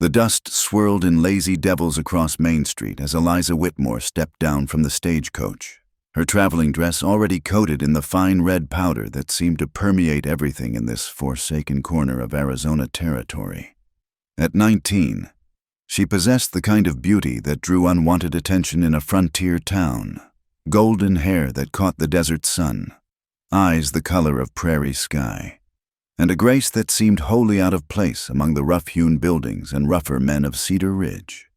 The dust swirled in lazy devils across Main Street as Eliza Whitmore stepped down from the stagecoach, her traveling dress already coated in the fine red powder that seemed to permeate everything in this forsaken corner of Arizona territory. At 19, she possessed the kind of beauty that drew unwanted attention in a frontier town: golden hair that caught the desert sun, eyes the color of prairie sky, and a grace that seemed wholly out of place among the rough-hewn buildings and rougher men of Cedar Ridge.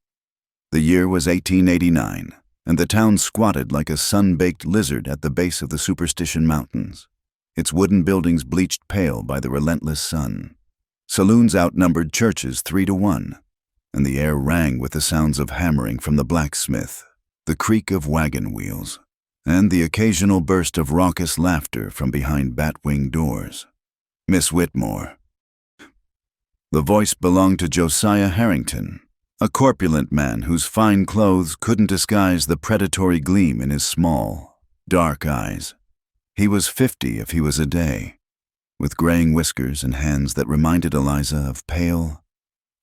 The year was 1889, and the town squatted like a sun-baked lizard at the base of the Superstition Mountains, its wooden buildings bleached pale by the relentless sun. Saloons outnumbered churches 3-1, and the air rang with the sounds of hammering from the blacksmith, the creak of wagon wheels, and the occasional burst of raucous laughter from behind bat-wing doors. Miss Whitmore. The voice belonged to Josiah Harrington, a corpulent man whose fine clothes couldn't disguise the predatory gleam in his small, dark eyes. He was 50 if he was a day, with graying whiskers and hands that reminded Eliza of pale,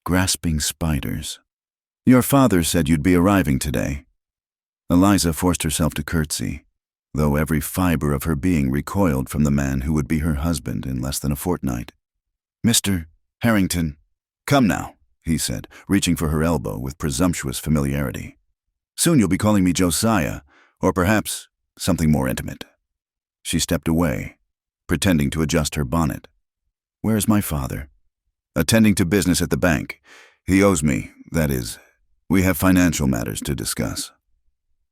grasping spiders. "Your father said you'd be arriving today." Eliza forced herself to curtsy, though every fiber of her being recoiled from the man who would be her husband in less than a fortnight. "Mr. Harrington, come now," he said, reaching for her elbow with presumptuous familiarity. "Soon you'll be calling me Josiah, or perhaps something more intimate." She stepped away, pretending to adjust her bonnet. "Where's my father?" "Attending to business at the bank. He owes me, that is, we have financial matters to discuss."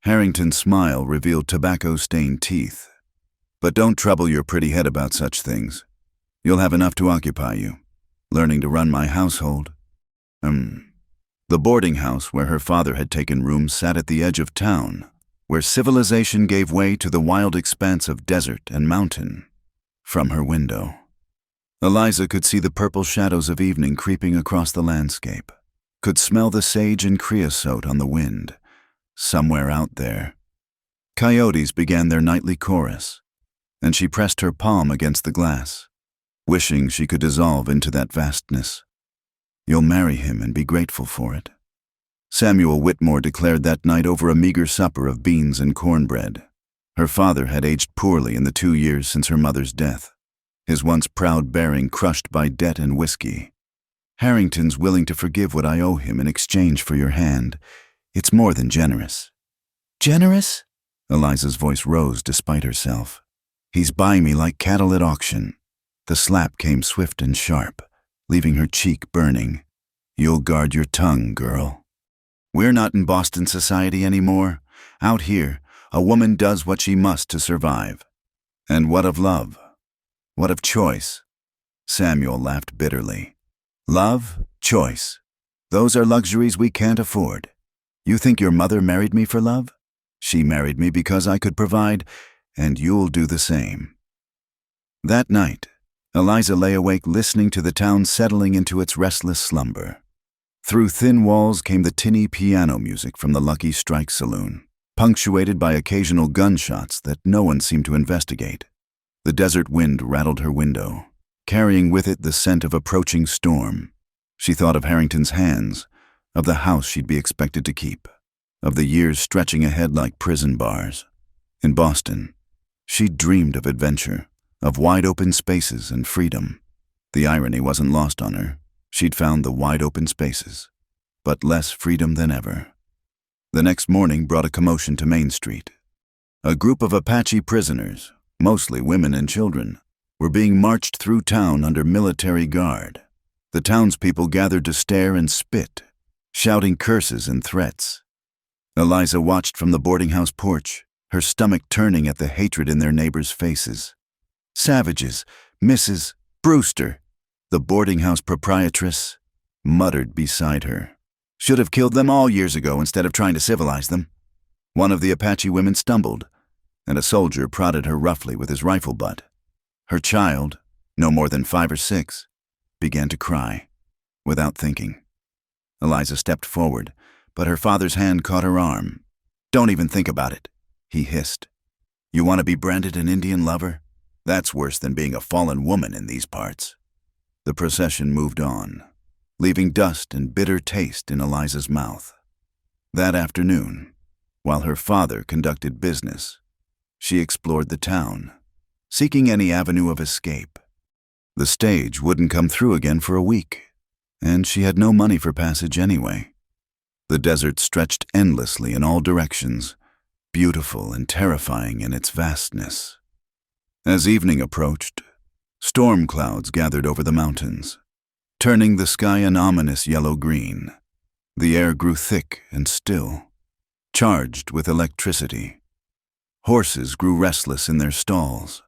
Harrington's smile revealed tobacco-stained teeth. "But don't trouble your pretty head about such things. You'll have enough to occupy you. Learning to run my household." The boarding house where her father had taken rooms sat at the edge of town, where civilization gave way to the wild expanse of desert and mountain. From her window, Eliza could see the purple shadows of evening creeping across the landscape, could smell the sage and creosote on the wind. Somewhere out there, coyotes began their nightly chorus, and she pressed her palm against the glass, wishing she could dissolve into that vastness. "You'll marry him and be grateful for it," Samuel Whitmore declared that night over a meager supper of beans and cornbread. Her father had aged poorly in the 2 years since her mother's death, his once proud bearing crushed by debt and whiskey. "Harrington's willing to forgive what I owe him in exchange for your hand. It's more than generous." "Generous?" Eliza's voice rose despite herself. "He's buying me like cattle at auction." The slap came swift and sharp, leaving her cheek burning. "You'll guard your tongue, girl. We're not in Boston society anymore. Out here, a woman does what she must to survive. And what of love? What of choice?" Samuel laughed bitterly. "Love? Choice? Those are luxuries we can't afford. You think your mother married me for love? She married me because I could provide, and you'll do the same." That night, Eliza lay awake listening to the town settling into its restless slumber. Through thin walls came the tinny piano music from the Lucky Strike Saloon, punctuated by occasional gunshots that no one seemed to investigate. The desert wind rattled her window, carrying with it the scent of approaching storm. She thought of Harrington's hands, of the house she'd be expected to keep, of the years stretching ahead like prison bars. In Boston, she'd dreamed of adventure, of wide-open spaces and freedom. The irony wasn't lost on her. She'd found the wide-open spaces, but less freedom than ever. The next morning brought a commotion to Main Street. A group of Apache prisoners, mostly women and children, were being marched through town under military guard. The townspeople gathered to stare and spit, shouting curses and threats. Eliza watched from the boarding house porch, her stomach turning at the hatred in their neighbors' faces. "Savages, Mrs. Brewster," the boarding house proprietress muttered beside her. "Should have killed them all years ago instead of trying to civilize them." One of the Apache women stumbled, and a soldier prodded her roughly with his rifle butt. Her child, no more than 5 or 6, began to cry, without thinking. Eliza stepped forward, but her father's hand caught her arm. "Don't even think about it," he hissed. "You want to be branded an Indian lover? That's worse than being a fallen woman in these parts." The procession moved on. leaving dust and bitter taste in Eliza's mouth. That afternoon, while her father conducted business, she explored the town, seeking any avenue of escape. The stage wouldn't come through again for a week, and she had no money for passage anyway. The desert stretched endlessly in all directions, beautiful and terrifying in its vastness. As evening approached, storm clouds gathered over the mountains, turning the sky an ominous yellow-green. The air grew thick and still, charged with electricity. Horses grew restless in their stalls,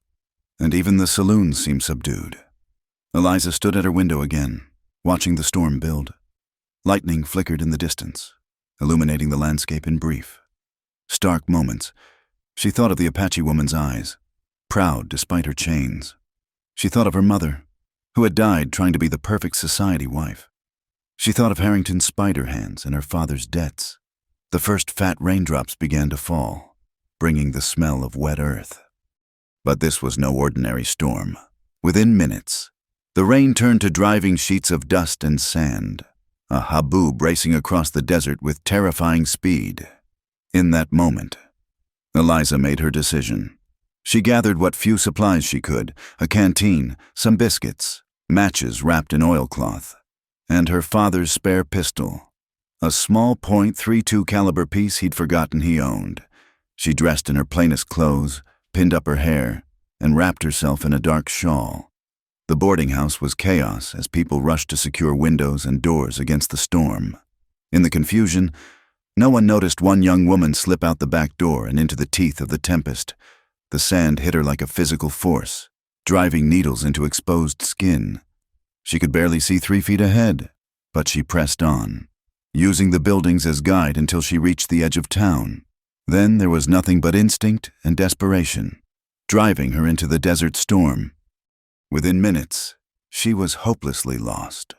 and even the saloons seemed subdued. Eliza stood at her window again, watching the storm build. Lightning flickered in the distance, illuminating the landscape in brief, stark moments. She thought of the Apache woman's eyes, proud despite her chains. She thought of her mother, who had died trying to be the perfect society wife. She thought of Harrington's spider hands and her father's debts. The first fat raindrops began to fall, bringing the smell of wet earth. But this was no ordinary storm. Within minutes, the rain turned to driving sheets of dust and sand, a haboob racing across the desert with terrifying speed. In that moment, Eliza made her decision. She gathered what few supplies she could, a canteen, some biscuits, matches wrapped in oilcloth, and her father's spare pistol, a small .32 caliber piece he'd forgotten he owned. She dressed in her plainest clothes, pinned up her hair, and wrapped herself in a dark shawl. The boarding house was chaos as people rushed to secure windows and doors against the storm. In the confusion, no one noticed one young woman slip out the back door and into the teeth of the tempest. The sand hit her like a physical force, driving needles into exposed skin. She could barely see 3 feet ahead, but she pressed on, using the buildings as guide until she reached the edge of town. Then there was nothing but instinct and desperation, driving her into the desert storm. Within minutes, she was hopelessly lost.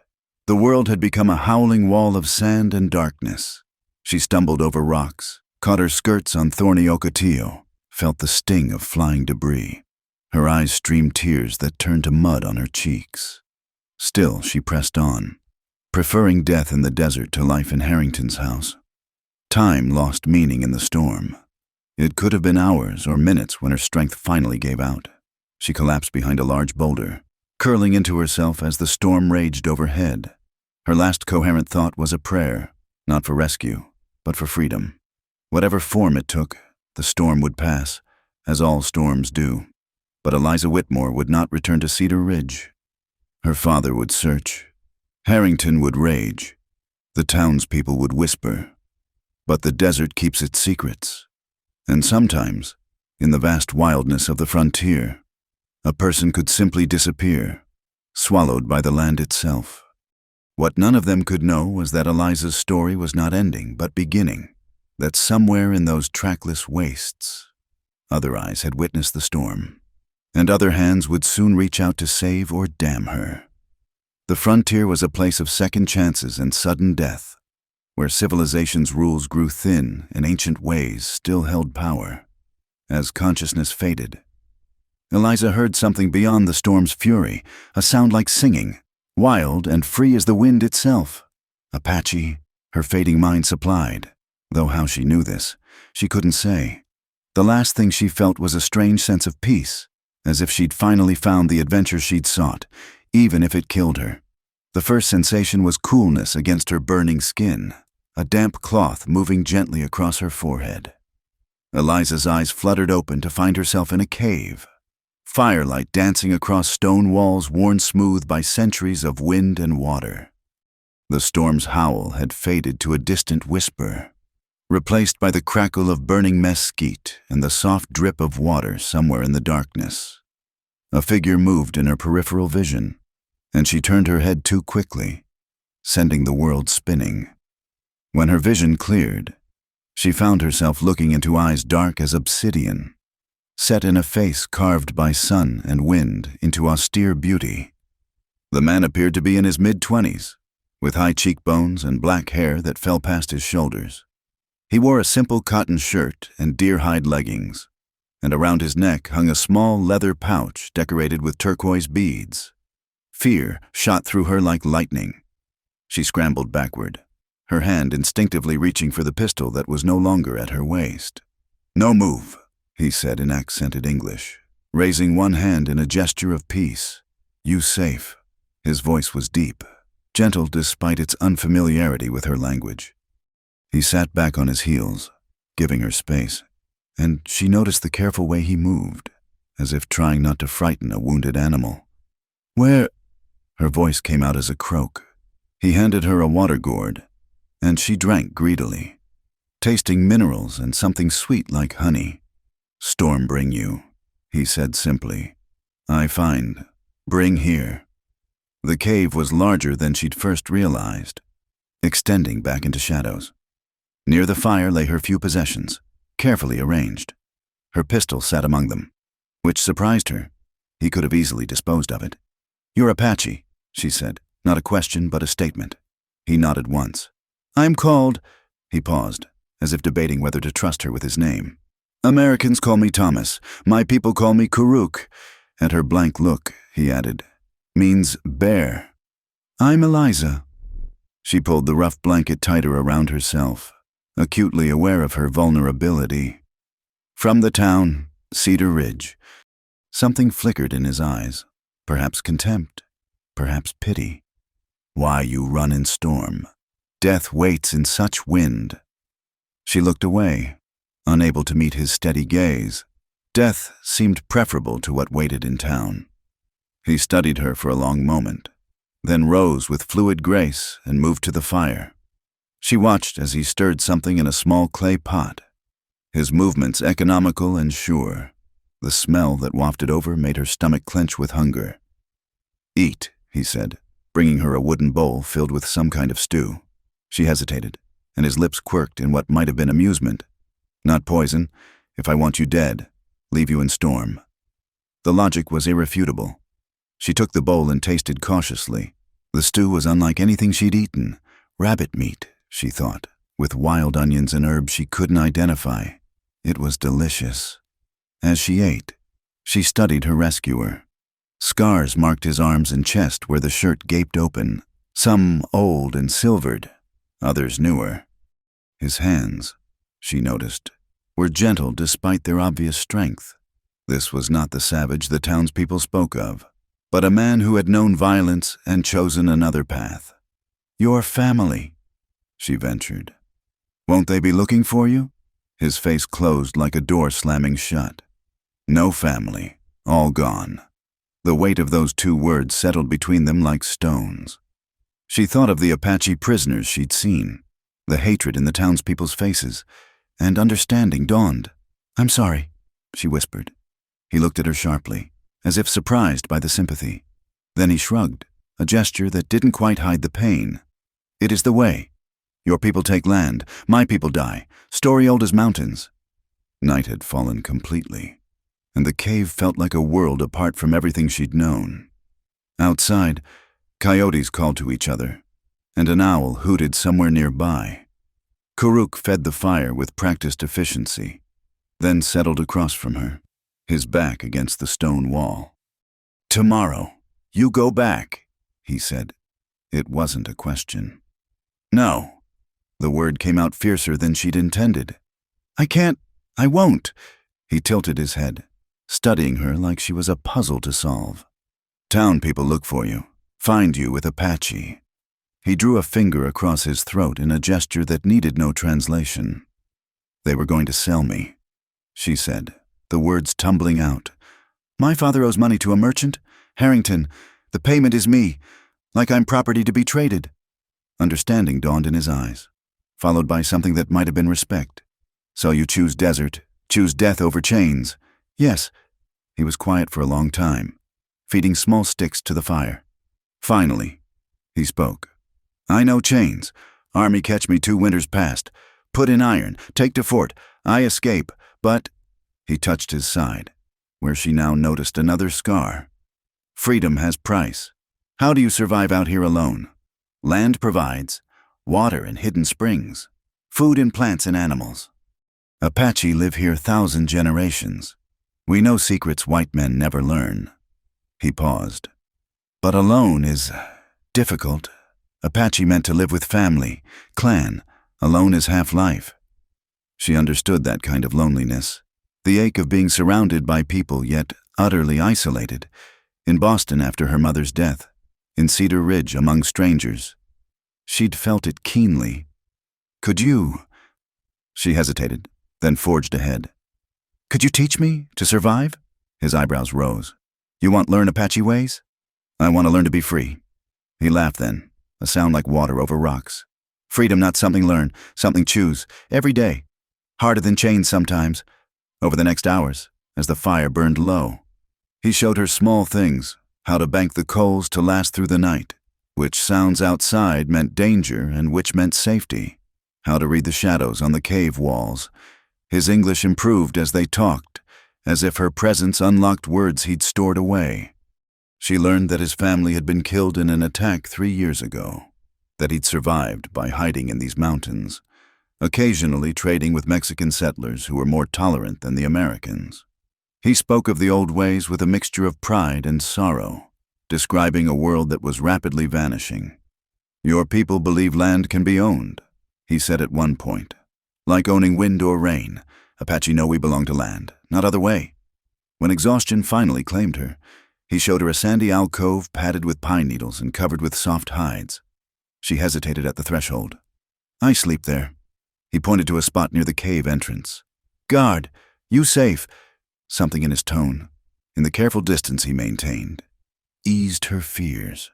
The world had become a howling wall of sand and darkness. She stumbled over rocks, caught her skirts on thorny ocotillo, felt the sting of flying debris. Her eyes streamed tears that turned to mud on her cheeks. Still, she pressed on, preferring death in the desert to life in Harrington's house. Time lost meaning in the storm. It could have been hours or minutes when her strength finally gave out. She collapsed behind a large boulder, curling into herself as the storm raged overhead. Her last coherent thought was a prayer, not for rescue, but for freedom. Whatever form it took, the storm would pass, as all storms do. But Eliza Whitmore would not return to Cedar Ridge. Her father would search. Harrington would rage. The townspeople would whisper. But the desert keeps its secrets. And sometimes, in the vast wildness of the frontier, a person could simply disappear, swallowed by the land itself. What none of them could know was that Eliza's story was not ending, but beginning, that somewhere in those trackless wastes, other eyes had witnessed the storm, and other hands would soon reach out to save or damn her. The frontier was a place of second chances and sudden death, where civilization's rules grew thin and ancient ways still held power. As consciousness faded, Eliza heard something beyond the storm's fury, a sound like singing, wild and free as the wind itself. Apache, her fading mind supplied, though how she knew this, she couldn't say. The last thing she felt was a strange sense of peace, as if she'd finally found the adventure she'd sought, even if it killed her. The first sensation was coolness against her burning skin, a damp cloth moving gently across her forehead. Eliza's eyes fluttered open to find herself in a cave, firelight dancing across stone walls worn smooth by centuries of wind and water. The storm's howl had faded to a distant whisper, replaced by the crackle of burning mesquite and the soft drip of water somewhere in the darkness. A figure moved in her peripheral vision, and she turned her head too quickly, sending the world spinning. When her vision cleared, she found herself looking into eyes dark as obsidian, set in a face carved by sun and wind into austere beauty. The man appeared to be in his mid-20s, with high cheekbones and black hair that fell past his shoulders. He wore a simple cotton shirt and deer-hide leggings, and around his neck hung a small leather pouch decorated with turquoise beads. Fear shot through her like lightning. She scrambled backward, her hand instinctively reaching for the pistol that was no longer at her waist. "No move," he said in accented English, raising one hand in a gesture of peace. "You safe." His voice was deep, gentle despite its unfamiliarity with her language. He sat back on his heels, giving her space, and she noticed the careful way he moved, as if trying not to frighten a wounded animal. "Where?" Her voice came out as a croak. He handed her a water gourd, and she drank greedily, tasting minerals and something sweet like honey. "Storm bring you," he said simply. "I find. Bring here." The cave was larger than she'd first realized, extending back into shadows. Near the fire lay her few possessions, carefully arranged. Her pistol sat among them, which surprised her. He could have easily disposed of it. "You're Apache," she said, not a question but a statement. He nodded once. "I'm called—" He paused, as if debating whether to trust her with his name. "Americans call me Thomas. My people call me Karuk." At her blank look, he added, "Means bear." "I'm Eliza." She pulled the rough blanket tighter around herself, acutely aware of her vulnerability. "From the town, Cedar Ridge." Something flickered in his eyes, perhaps contempt, perhaps pity. "Why you run in storm? Death waits in such wind." She looked away, unable to meet his steady gaze. Death seemed preferable to what waited in town. He studied her for a long moment, then rose with fluid grace and moved to the fire. She watched as he stirred something in a small clay pot, his movements economical and sure. The smell that wafted over made her stomach clench with hunger. "Eat," he said, bringing her a wooden bowl filled with some kind of stew. She hesitated, and his lips quirked in what might have been amusement. "Not poison. If I want you dead, leave you in storm." The logic was irrefutable. She took the bowl and tasted cautiously. The stew was unlike anything she'd eaten. Rabbit meat, she thought, with wild onions and herbs she couldn't identify. It was delicious. As she ate, she studied her rescuer. Scars marked his arms and chest where the shirt gaped open, some old and silvered, others newer. His hands, she noticed, were gentle despite their obvious strength. This was not the savage the townspeople spoke of, but a man who had known violence and chosen another path. "Your family," she ventured. "Won't they be looking for you?" His face closed like a door slamming shut. "No family, all gone." The weight of those two words settled between them like stones. She thought of the Apache prisoners she'd seen, the hatred in the townspeople's faces, and understanding dawned. "I'm sorry," she whispered. He looked at her sharply, as if surprised by the sympathy. Then he shrugged, a gesture that didn't quite hide the pain. "It is the way. Your people take land, my people die, story old as mountains." Night had fallen completely, and the cave felt like a world apart from everything she'd known. Outside, coyotes called to each other, and an owl hooted somewhere nearby. Karuk fed the fire with practiced efficiency, then settled across from her, his back against the stone wall. "Tomorrow, you go back," he said. It wasn't a question. "No." The word came out fiercer than she'd intended. "I can't. I won't." He tilted his head, studying her like she was a puzzle to solve. "Town people look for you, find you with Apache." He drew a finger across his throat in a gesture that needed no translation. "They were going to sell me," she said, the words tumbling out. "My father owes money to a merchant, Harrington. The payment is me, like I'm property to be traded." Understanding dawned in his eyes, followed by something that might have been respect. "So you choose desert, choose death over chains." "Yes." He was quiet for a long time, feeding small sticks to the fire. Finally, he spoke. "I know chains. Army catch me 2 winters past. Put in iron, take to fort. I escape, but—" He touched his side, where she now noticed another scar. "Freedom has price. How do you survive out here alone? Land provides, water and hidden springs, food in plants and animals. Apache live here 1,000 generations. We know secrets white men never learn." He paused. "But alone is difficult, Apache meant to live with family, clan, alone is half life. She understood that kind of loneliness, the ache of being surrounded by people yet utterly isolated, in Boston after her mother's death, in Cedar Ridge among strangers. She'd felt it keenly. Could you? She hesitated, then forged ahead. Could you teach me to survive? His eyebrows rose. You want to learn Apache ways? I want to learn to be free. He laughed then, a sound like water over rocks. Freedom, not something learn, something choose, every day. Harder than chains sometimes. Over the next hours, as the fire burned low, he showed her small things, how to bank the coals to last through the night, which sounds outside meant danger and which meant safety, how to read the shadows on the cave walls. His English improved as they talked, as if her presence unlocked words he'd stored away. She learned that his family had been killed in an attack 3 years ago, that he'd survived by hiding in these mountains, occasionally trading with Mexican settlers who were more tolerant than the Americans. He spoke of the old ways with a mixture of pride and sorrow, describing a world that was rapidly vanishing. Your people believe land can be owned, he said at one point. Like owning wind or rain, Apache know we belong to land, not other way. When exhaustion finally claimed her, he showed her a sandy alcove padded with pine needles and covered with soft hides. She hesitated at the threshold. I sleep there. He pointed to a spot near the cave entrance. Guard, you safe. Something in his tone, in the careful distance he maintained, eased her fears.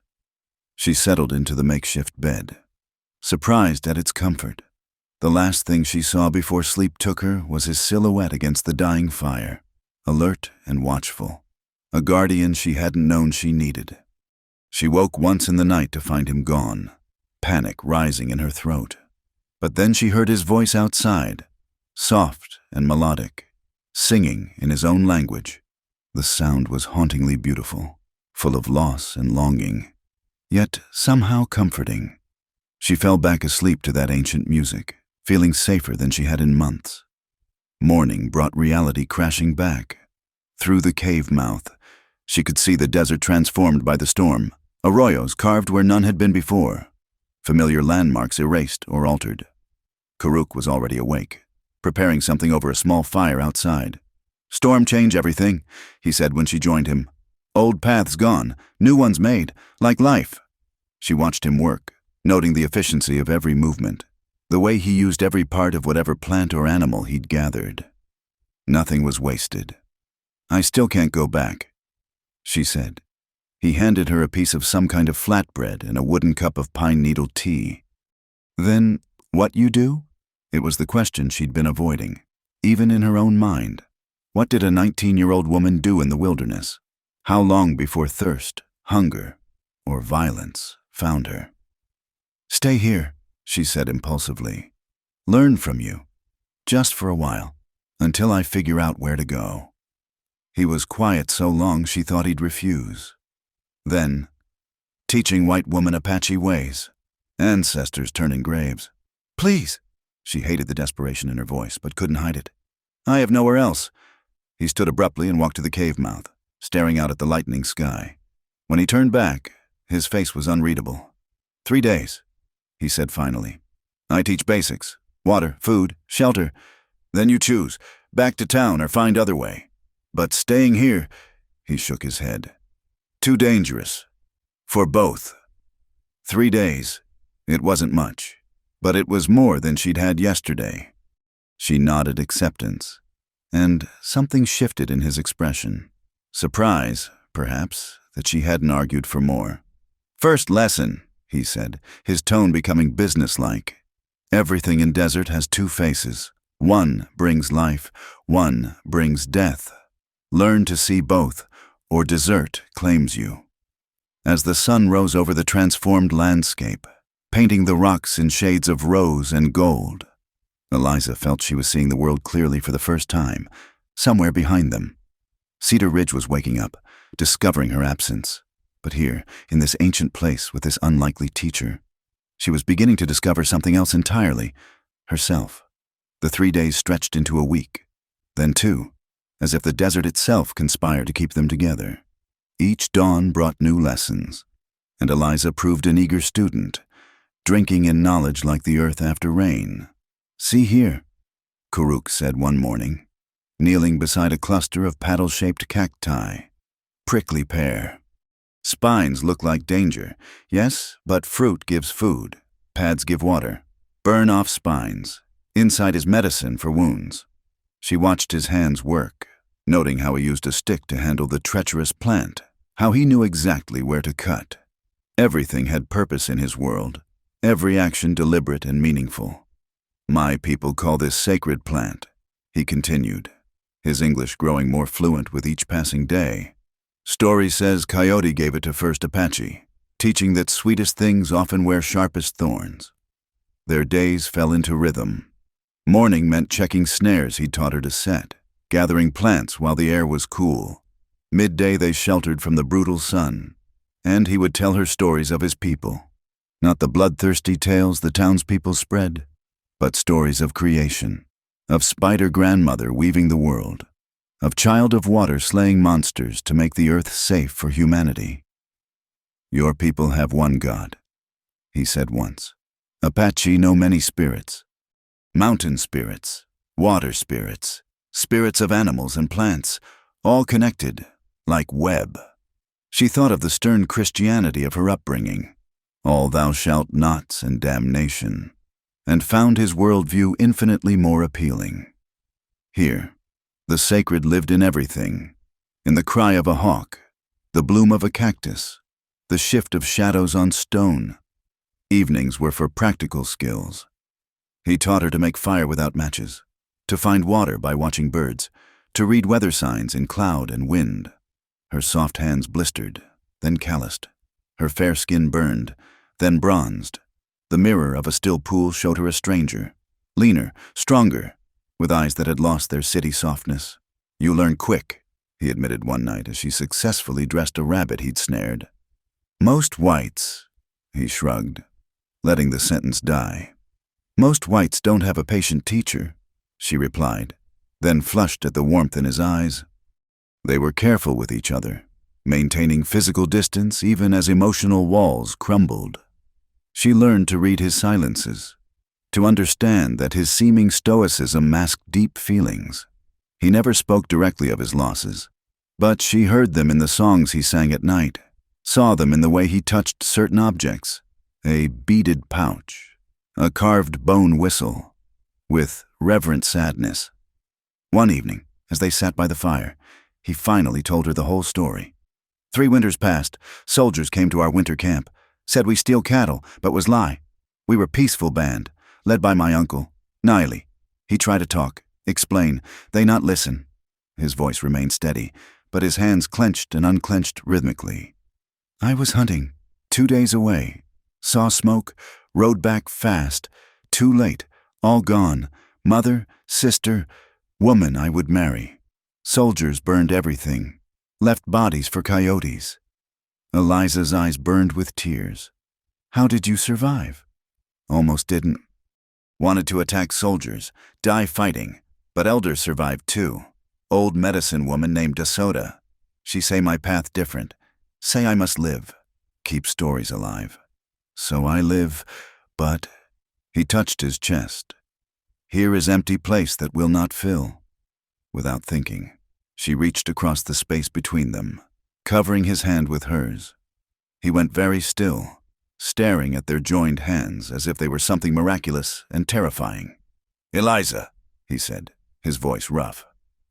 She settled into the makeshift bed, surprised at its comfort. The last thing she saw before sleep took her was his silhouette against the dying fire, alert and watchful, a guardian she hadn't known she needed. She woke once in the night to find him gone, panic rising in her throat. But then she heard his voice outside, soft and melodic, singing in his own language. The sound was hauntingly beautiful, full of loss and longing, yet somehow comforting. She fell back asleep to that ancient music, feeling safer than she had in months. Morning brought reality crashing back. Through the cave mouth, she could see the desert transformed by the storm, arroyos carved where none had been before, familiar landmarks erased or altered. Karuk was already awake, preparing something over a small fire outside. Storm change everything, he said when she joined him. Old paths gone, new ones made, like life. She watched him work, noting the efficiency of every movement, the way he used every part of whatever plant or animal he'd gathered. Nothing was wasted. I still can't go back, she said. He handed her a piece of some kind of flatbread and a wooden cup of pine needle tea. Then, what you do? It was the question she'd been avoiding, even in her own mind. What did a 19-year-old woman do in the wilderness? How long before thirst, hunger, or violence found her? Stay here, she said impulsively. Learn from you, just for a while, until I figure out where to go. He was quiet so long she thought he'd refuse. Then, teaching white woman Apache ways, ancestors turning graves. Please. She hated the desperation in her voice, but couldn't hide it. I have nowhere else. He stood abruptly and walked to the cave mouth, staring out at the lightening sky. When he turned back, his face was unreadable. 3 days, he said finally. I teach basics, water, food, shelter. Then you choose, back to town or find other way. But staying here, he shook his head. Too dangerous. For both. 3 days. It wasn't much. But it was more than she'd had yesterday. She nodded acceptance, and something shifted in his expression. Surprise, perhaps, that she hadn't argued for more. First lesson, he said, his tone becoming businesslike. Everything in desert has 2 faces. One brings life, one brings death. Learn to see both, or desert claims you. As the sun rose over the transformed landscape, painting the rocks in shades of rose and gold, Eliza felt she was seeing the world clearly for the first time, somewhere behind them. Cedar Ridge was waking up, discovering her absence. But here, in this ancient place with this unlikely teacher, she was beginning to discover something else entirely, herself. The 3 days stretched into a week, then 2, as if the desert itself conspired to keep them together. Each dawn brought new lessons, and Eliza proved an eager student, drinking in knowledge like the earth after rain. "See here," Karuk said one morning, kneeling beside a cluster of paddle-shaped cacti. Prickly pear. Spines look like danger, yes, but fruit gives food. Pads give water. Burn off spines. Inside is medicine for wounds. She watched his hands work, noting how he used a stick to handle the treacherous plant, how he knew exactly where to cut. Everything had purpose in his world, every action deliberate and meaningful. "My people call this sacred plant," he continued, his English growing more fluent with each passing day. "Story says Coyote gave it to first Apache, teaching that sweetest things often wear sharpest thorns." Their days fell into rhythm. Morning meant checking snares he taught her to set, gathering plants while the air was cool. Midday they sheltered from the brutal sun, and he would tell her stories of his people. Not the bloodthirsty tales the townspeople spread, but stories of creation, of spider grandmother weaving the world, of child of water slaying monsters to make the earth safe for humanity. "Your people have one God," he said once. "Apache know many spirits. Mountain spirits, water spirits, spirits of animals and plants, all connected, like web." She thought of the stern Christianity of her upbringing, all thou shalt nots and damnation, and found his worldview infinitely more appealing. Here, the sacred lived in everything, in the cry of a hawk, the bloom of a cactus, the shift of shadows on stone. Evenings were for practical skills. He taught her to make fire without matches, to find water by watching birds, to read weather signs in cloud and wind. Her soft hands blistered, then calloused. Her fair skin burned, then bronzed. The mirror of a still pool showed her a stranger, leaner, stronger, with eyes that had lost their city softness. "You learn quick," he admitted one night as she successfully dressed a rabbit he'd snared. "Most whites," he shrugged, letting the sentence die. "Most whites don't have a patient teacher," she replied, then flushed at the warmth in his eyes. They were careful with each other, maintaining physical distance even as emotional walls crumbled. She learned to read his silences, to understand that his seeming stoicism masked deep feelings. He never spoke directly of his losses, but she heard them in the songs he sang at night, saw them in the way he touched certain objects, a beaded pouch, a carved bone whistle, with reverent sadness. One evening, as they sat by the fire, he finally told her the whole story. 3 winters passed, soldiers came to our winter camp, said we steal cattle, but was lie. We were peaceful band, led by my uncle, Niley. He tried to talk, explain, they not listen. His voice remained steady, but his hands clenched and unclenched rhythmically. I was hunting, 2 days away, saw smoke, rode back fast, too late, all gone, mother, sister, woman I would marry. Soldiers burned everything, left bodies for coyotes. Eliza's eyes burned with tears. How did you survive? Almost didn't. Wanted to attack soldiers, die fighting, but elders survived too. Old medicine woman named DeSoda. She say my path different, say I must live, keep stories alive. So I live, but... He touched his chest. Here is empty place that will not fill. Without thinking, she reached across the space between them, covering his hand with hers. He went very still, staring at their joined hands as if they were something miraculous and terrifying. Eliza, he said, his voice rough.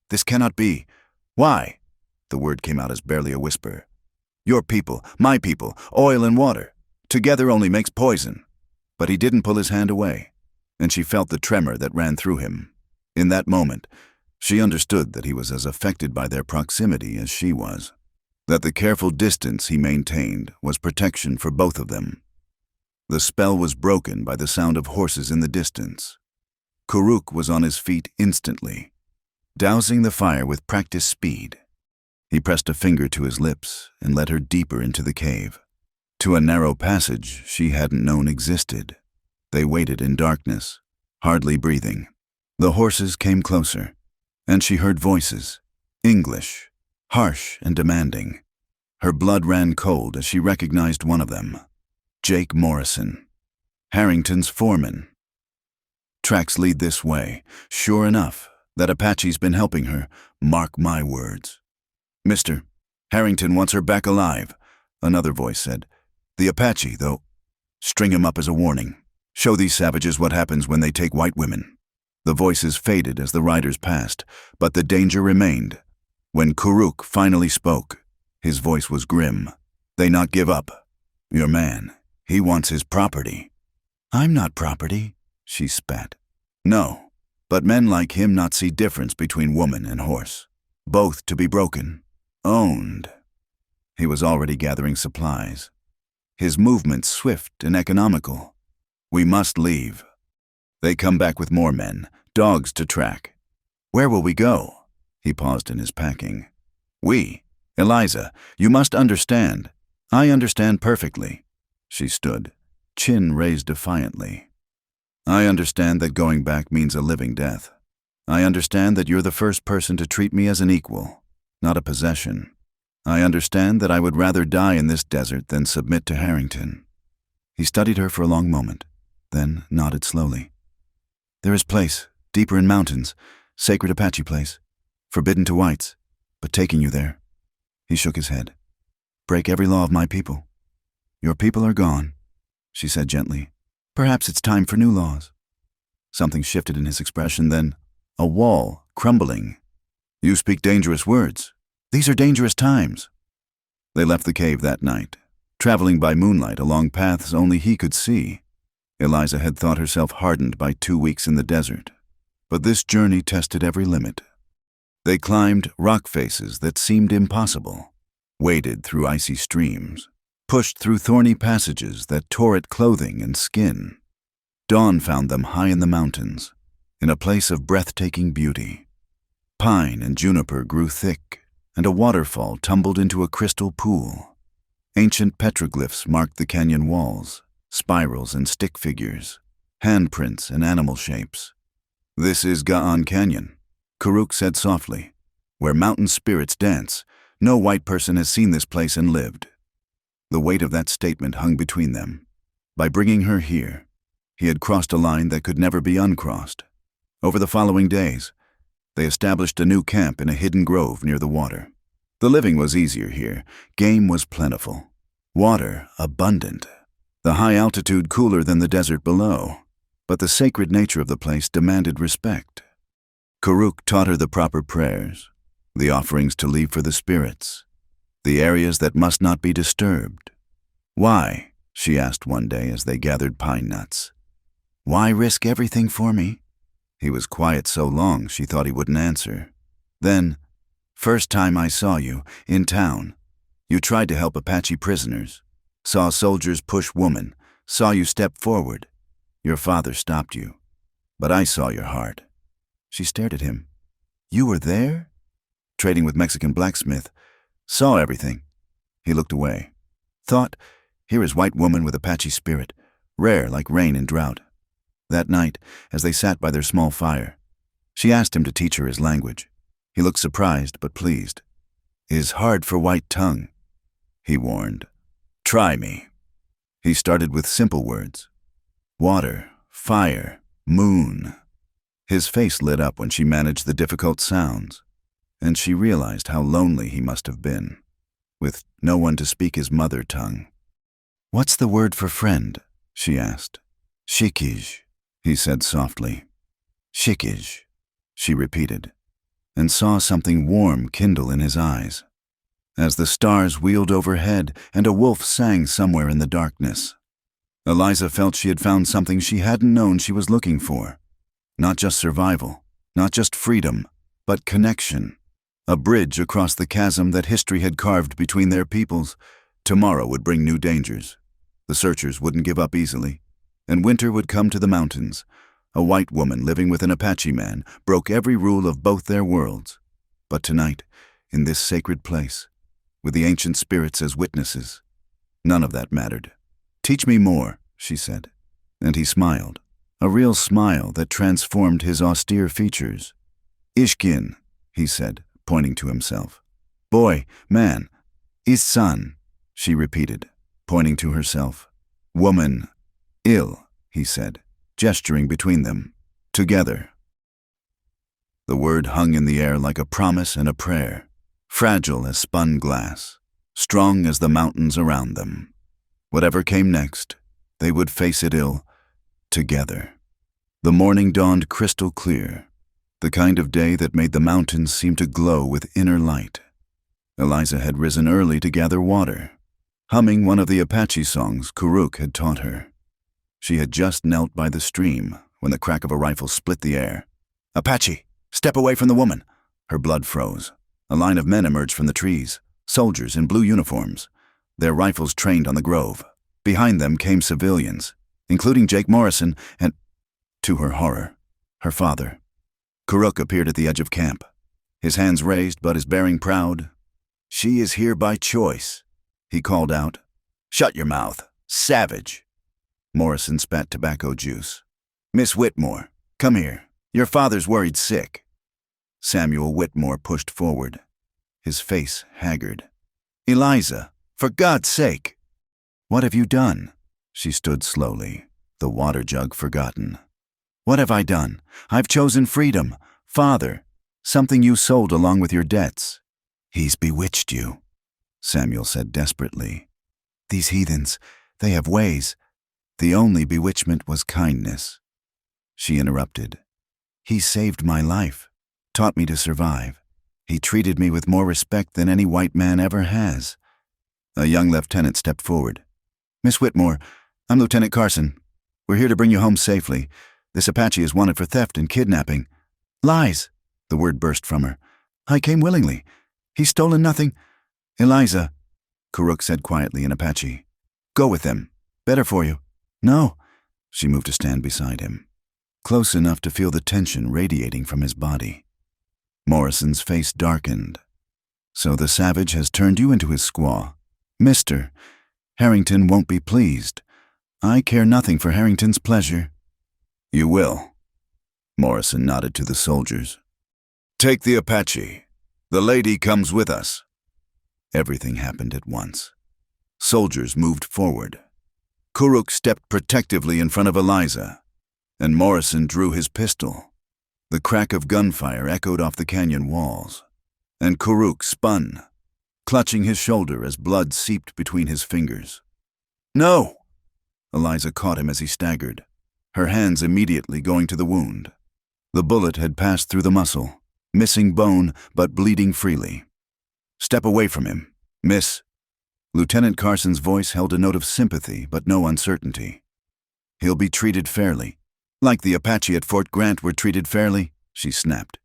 This cannot be. Why? The word came out as barely a whisper. Your people, my people, oil and water. Together only makes poison. But he didn't pull his hand away, and she felt the tremor that ran through him. In that moment, she understood that he was as affected by their proximity as she was, that the careful distance he maintained was protection for both of them. The spell was broken by the sound of horses in the distance. Karuk was on his feet instantly, dousing the fire with practiced speed. He pressed a finger to his lips and led her deeper into the cave, to a narrow passage she hadn't known existed. They waited in darkness, hardly breathing. The horses came closer, and she heard voices, English, harsh and demanding. Her blood ran cold as she recognized one of them, Jake Morrison. Harrington's foreman. Tracks lead this way. Sure enough, that Apache's been helping her. Mark my words. Mister, Harrington wants her back alive, another voice said. The Apache, though. String him up as a warning. Show these savages what happens when they take white women. The voices faded as the riders passed, but the danger remained. When Kuruk finally spoke, his voice was grim. They not give up. Your man, he wants his property. I'm not property, she spat. No, but men like him not see difference between woman and horse. Both to be broken, owned. He was already gathering supplies. His movements swift and economical. We must leave. They come back with more men, dogs to track. Where will we go? He paused in his packing. We. Eliza, you must understand. I understand perfectly. She stood, chin raised defiantly. I understand that going back means a living death. I understand that you're the first person to treat me as an equal, not a possession. I understand that I would rather die in this desert than submit to Harrington. He studied her for a long moment, then nodded slowly. There is place, deeper in mountains, sacred Apache place, forbidden to whites, but taking you there. He shook his head. Break every law of my people. Your people are gone, she said gently. Perhaps it's time for new laws. Something shifted in his expression, then a wall crumbling. You speak dangerous words. These are dangerous times. They left the cave that night, traveling by moonlight along paths only he could see. Eliza had thought herself hardened by 2 weeks in the desert, but this journey tested every limit. They climbed rock faces that seemed impossible, waded through icy streams, pushed through thorny passages that tore at clothing and skin. Dawn found them high in the mountains, in a place of breathtaking beauty. Pine and juniper grew thick, and a waterfall tumbled into a crystal pool. Ancient petroglyphs marked the canyon walls, spirals and stick figures, handprints and animal shapes. This is Ga'an Canyon, Kuruk said softly. Where mountain spirits dance, no white person has seen this place and lived. The weight of that statement hung between them. By bringing her here, he had crossed a line that could never be uncrossed. Over the following days, they established a new camp in a hidden grove near the water. The living was easier here. Game was plentiful. Water abundant. The high altitude cooler than the desert below. But the sacred nature of the place demanded respect. Kuruk taught her the proper prayers, the offerings to leave for the spirits, the areas that must not be disturbed. Why? She asked one day as they gathered pine nuts. Why risk everything for me? He was quiet so long she thought he wouldn't answer. Then, first time I saw you, in town, you tried to help Apache prisoners, saw soldiers push woman, saw you step forward. Your father stopped you, but I saw your heart. She stared at him. You were there? Trading with Mexican blacksmith. Saw everything. He looked away. Thought, here is white woman with Apache spirit, rare like rain in drought. That night, as they sat by their small fire, she asked him to teach her his language. He looked surprised but pleased. Is hard for white tongue, he warned. Try me. He started with simple words. Water, fire, moon. His face lit up when she managed the difficult sounds, and she realized how lonely he must have been, with no one to speak his mother tongue. What's the word for friend? She asked. Shikij, he said softly. Shikij, she repeated, and saw something warm kindle in his eyes, as the stars wheeled overhead and a wolf sang somewhere in the darkness. Eliza felt she had found something she hadn't known she was looking for. Not just survival, not just freedom, but connection. A bridge across the chasm that history had carved between their peoples. Tomorrow would bring new dangers. The searchers wouldn't give up easily, and winter would come to the mountains. A white woman living with an Apache man broke every rule of both their worlds. But tonight, in this sacred place, with the ancient spirits as witnesses, none of that mattered. Teach me more, she said, and he smiled, a real smile that transformed his austere features. Ishkin, he said, pointing to himself. Boy, man, Is-san, she repeated, pointing to herself. Woman, ill, he said, gesturing between them. Together. The word hung in the air like a promise and a prayer, fragile as spun glass, strong as the mountains around them. Whatever came next, they would face it ill, together. The morning dawned crystal clear, the kind of day that made the mountains seem to glow with inner light. Eliza had risen early to gather water, humming one of the Apache songs Kuruk had taught her. She had just knelt by the stream when the crack of a rifle split the air. "Apache, step away from the woman!" Her blood froze. A line of men emerged from the trees, soldiers in blue uniforms, their rifles trained on the grove. Behind them came civilians, including Jake Morrison and, to her horror, her father. Kuruk appeared at the edge of camp, his hands raised but his bearing proud. "She is here by choice," he called out. "Shut your mouth, savage!" Morrison spat tobacco juice. "Miss Whitmore, come here. Your father's worried sick." Samuel Whitmore pushed forward, his face haggard. "Eliza, for God's sake!" "What have you done?" She stood slowly, the water jug forgotten. "What have I done? I've chosen freedom. Father, something you sold along with your debts." "He's bewitched you," Samuel said desperately. "These heathens, they have ways." "The only bewitchment was kindness," she interrupted. "He saved my life, taught me to survive. He treated me with more respect than any white man ever has." A young lieutenant stepped forward. "Miss Whitmore, I'm Lieutenant Carson. We're here to bring you home safely. This Apache is wanted for theft and kidnapping." "Lies," the word burst from her. "I came willingly. He's stolen nothing." "Eliza," Kuruk said quietly in Apache. "Go with them. Better for you." "No." She moved to stand beside him, close enough to feel the tension radiating from his body. Morrison's face darkened. "So the savage has turned you into his squaw. Mister, Harrington won't be pleased. I care nothing for Harrington's pleasure." "You will." Morrison nodded to the soldiers. "Take the Apache. The lady comes with us." Everything happened at once. Soldiers moved forward. Kuruk stepped protectively in front of Eliza, and Morrison drew his pistol. The crack of gunfire echoed off the canyon walls, and Kuruk spun, clutching his shoulder as blood seeped between his fingers. "No!" Eliza caught him as he staggered, her hands immediately going to the wound. The bullet had passed through the muscle, missing bone but bleeding freely. "Step away from him, miss." Lieutenant Carson's voice held a note of sympathy but no uncertainty. "He'll be treated fairly, like the Apache at Fort Grant were treated fairly," she snapped,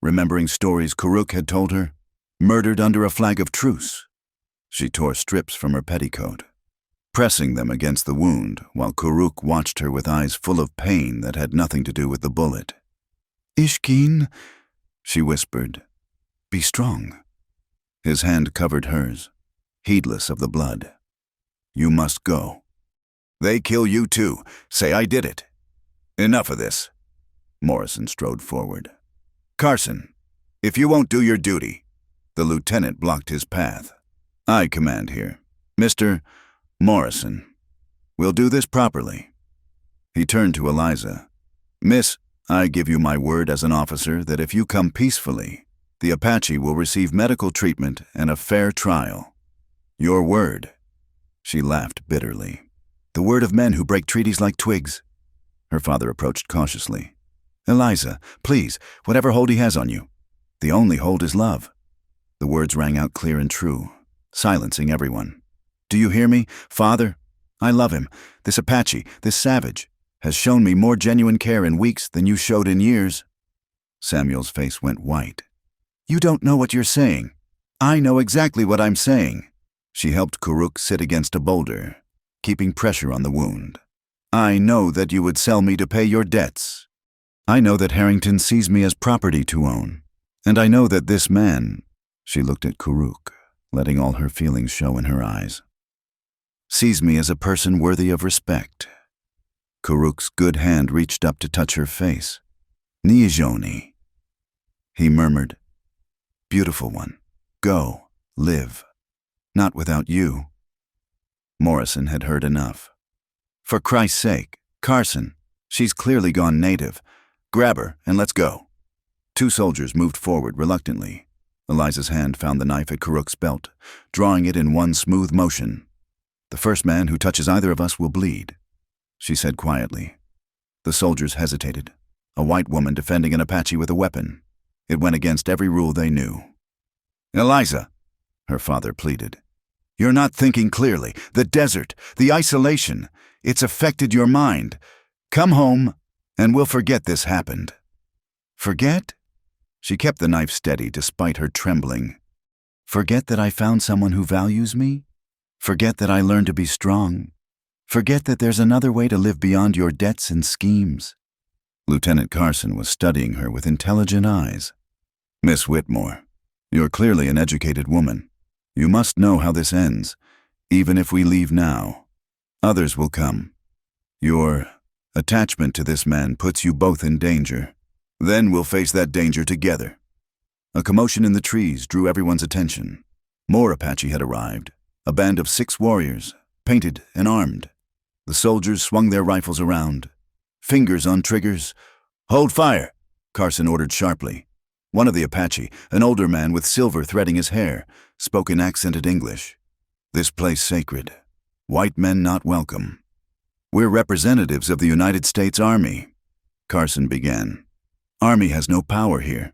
remembering stories Kuruk had told her. "Murdered under a flag of truce." She tore strips from her petticoat, pressing them against the wound while Kuruk watched her with eyes full of pain that had nothing to do with the bullet. "Ishkeen," she whispered. "Be strong." His hand covered hers, heedless of the blood. "You must go." "They kill you too. Say I did it." "Enough of this." Morrison strode forward. "Carson, if you won't do your duty." The lieutenant blocked his path. "I command here. Mr. Morrison. We'll do this properly." He turned to Eliza. "Miss, I give you my word as an officer that if you come peacefully, the Apache will receive medical treatment and a fair trial. Your word." She laughed bitterly. "The word of men who break treaties like twigs." Her father approached cautiously. "Eliza, please, whatever hold he has on you. The only hold is love." The words rang out clear and true, silencing everyone. "Do you hear me, Father? I love him. This Apache, this savage, has shown me more genuine care in weeks than you showed in years." Samuel's face went white. "You don't know what you're saying." "I know exactly what I'm saying." She helped Kuruk sit against a boulder, keeping pressure on the wound. "I know that you would sell me to pay your debts. I know that Harrington sees me as property to own. And I know that this man," she looked at Kuruk, letting all her feelings show in her eyes, "sees me as a person worthy of respect." Kuruk's good hand reached up to touch her face. "Nijoni." He murmured, "Beautiful one, go, live. Not without you." Morrison had heard enough. "For Christ's sake, Carson, she's clearly gone native. Grab her and let's go. Two soldiers moved forward reluctantly. Eliza's hand found the knife at Karuk's belt, drawing it in one smooth motion. The first man who touches either of us will bleed, she said quietly. The soldiers hesitated. A white woman defending an Apache with a weapon. It went against every rule they knew. Eliza, her father pleaded. You're not thinking clearly. The desert, the isolation, it's affected your mind. Come home, and we'll forget this happened. Forget? She kept the knife steady despite her trembling. Forget that I found someone who values me? Forget that I learned to be strong? Forget that there's another way to live beyond your debts and schemes? Lieutenant Carson was studying her with intelligent eyes. Miss Whitmore, you're clearly an educated woman. You must know how this ends, even if we leave now. Others will come. Your attachment to this man puts you both in danger. Then we'll face that danger together. A commotion in the trees drew everyone's attention. More Apache had arrived, a band of 6 warriors, painted and armed. The soldiers swung their rifles around. Fingers on triggers. Hold fire, Carson ordered sharply. One of the Apache, an older man with silver threading his hair, spoke in accented English. This place sacred. White men not welcome. We're representatives of the United States Army, Carson began. Army has no power here.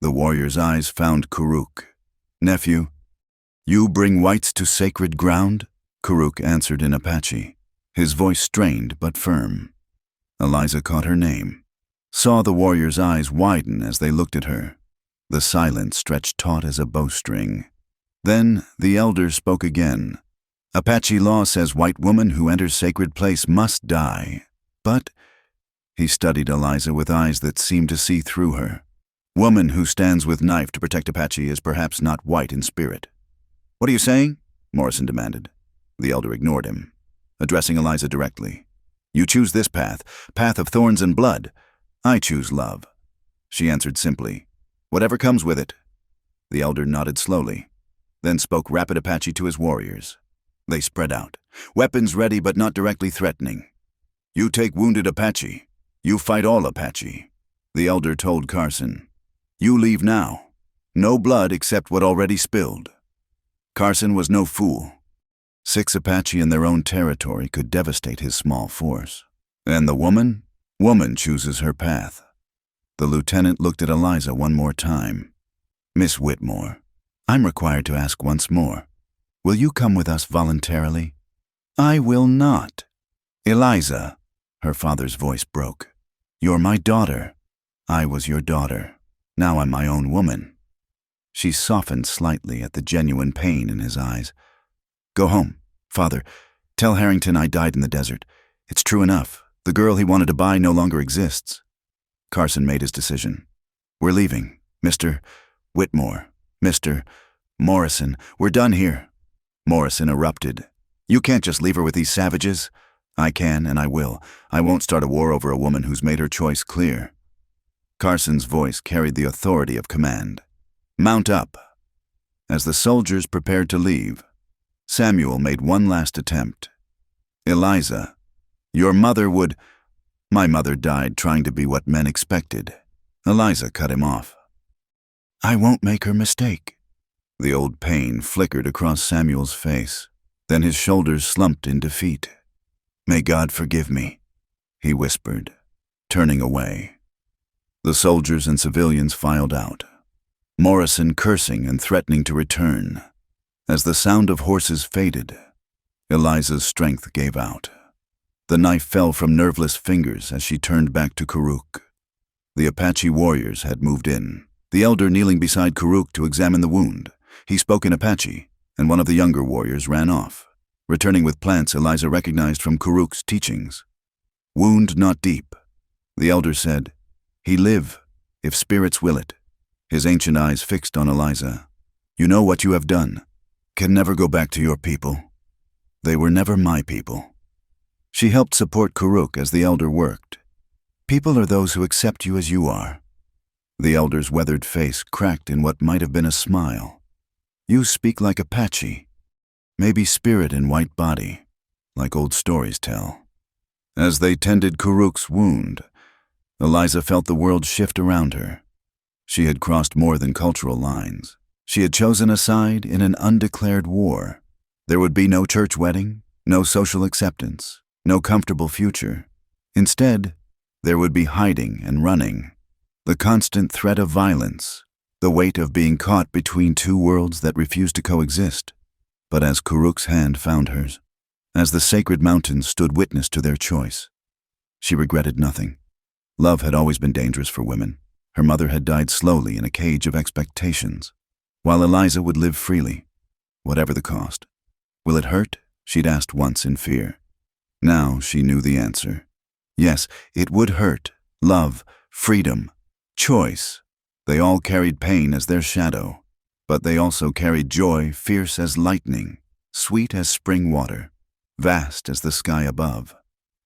The warrior's eyes found Karuk. Nephew, you bring whites to sacred ground? Karuk answered in Apache, his voice strained but firm. Eliza caught her name, saw the warrior's eyes widen as they looked at her. The silence stretched taut as a bowstring. Then the elder spoke again. Apache law says white woman who enters sacred place must die. But he studied Eliza with eyes that seemed to see through her. Woman who stands with knife to protect Apache is perhaps not white in spirit. What are you saying? Morrison demanded. The elder ignored him, addressing Eliza directly. You choose this path of thorns and blood. I choose love. She answered simply. Whatever comes with it. The elder nodded slowly, then spoke rapid Apache to his warriors. They spread out, weapons ready but not directly threatening. You take wounded Apache. You fight all Apache, the elder told Carson. You leave now. No blood except what already spilled. Carson was no fool. 6 Apache in their own territory could devastate his small force. And the woman? Woman chooses her path. The lieutenant looked at Eliza one more time. Miss Whitmore, I'm required to ask once more. Will you come with us voluntarily? I will not. Eliza, her father's voice broke. You're my daughter. I was your daughter. Now I'm my own woman. She softened slightly at the genuine pain in his eyes. Go home, Father. Tell Harrington I died in the desert. It's true enough. The girl he wanted to buy no longer exists. Carson made his decision. We're leaving, Mr. Whitmore. Mr. Morrison, we're done here. Morrison erupted. You can't just leave her with these savages. I can, and I will. I won't start a war over a woman who's made her choice clear. Carson's voice carried the authority of command. Mount up. As the soldiers prepared to leave, Samuel made one last attempt. Eliza, your mother would... My mother died trying to be what men expected. Eliza cut him off. I won't make her mistake. The old pain flickered across Samuel's face. Then his shoulders slumped in defeat. May God forgive me, he whispered, turning away. The soldiers and civilians filed out, Morrison cursing and threatening to return. As the sound of horses faded, Eliza's strength gave out. The knife fell from nerveless fingers as she turned back to Karuk. The Apache warriors had moved in, the elder kneeling beside Karuk to examine the wound. He spoke in Apache, and one of the younger warriors ran off, returning with plants Eliza recognized from Karuk's teachings. Wound not deep, the elder said. He live, if spirits will it. His ancient eyes fixed on Eliza. You know what you have done. Can never go back to your people. They were never my people. She helped support Karuk as the elder worked. People are those who accept you as you are. The elder's weathered face cracked in what might have been a smile. You speak like Apache. Maybe spirit in white body, like old stories tell. As they tended Kuruk's wound, Eliza felt the world shift around her. She had crossed more than cultural lines. She had chosen a side in an undeclared war. There would be no church wedding, no social acceptance, no comfortable future. Instead, there would be hiding and running, the constant threat of violence, the weight of being caught between two worlds that refused to coexist. But as Kuruk's hand found hers, as the sacred mountains stood witness to their choice, she regretted nothing. Love had always been dangerous for women. Her mother had died slowly in a cage of expectations, while Eliza would live freely, whatever the cost. Will it hurt? She'd asked once in fear. Now she knew the answer. Yes, it would hurt. Love, freedom, choice. They all carried pain as their shadow, but they also carried joy fierce as lightning, sweet as spring water, vast as the sky above.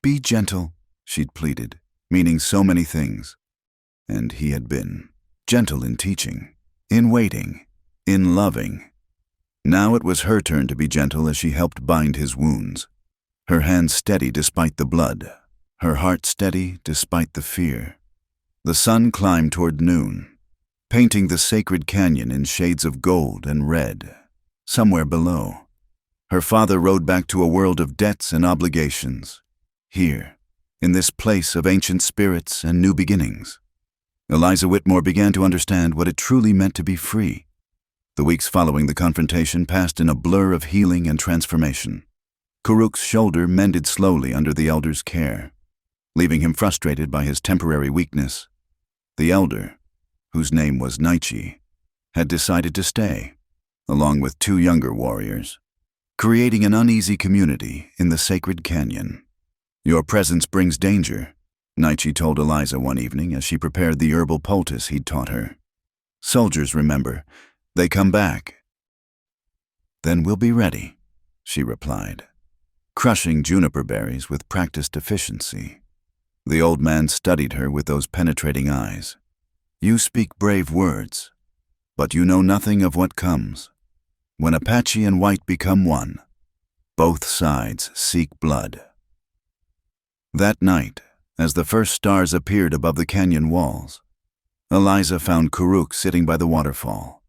Be gentle, she'd pleaded, meaning so many things. And he had been gentle in teaching, in waiting, in loving. Now it was her turn to be gentle as she helped bind his wounds. Her hands steady despite the blood, her heart steady despite the fear. The sun climbed toward noon, painting the sacred canyon in shades of gold and red. Somewhere below, her father rode back to a world of debts and obligations. Here, in this place of ancient spirits and new beginnings, Eliza Whitmore began to understand what it truly meant to be free. The weeks following the confrontation passed in a blur of healing and transformation. Kuruk's shoulder mended slowly under the elder's care, leaving him frustrated by his temporary weakness. The elder, whose name was Naichi, had decided to stay, along with two younger warriors, creating an uneasy community in the sacred canyon. Your presence brings danger, Naichi told Eliza one evening as she prepared the herbal poultice he'd taught her. Soldiers remember, they come back. Then we'll be ready, she replied, crushing juniper berries with practiced efficiency. The old man studied her with those penetrating eyes. You speak brave words, but you know nothing of what comes. When Apache and white become one, both sides seek blood. That night, as the first stars appeared above the canyon walls, Eliza found Kuruk sitting by the waterfall,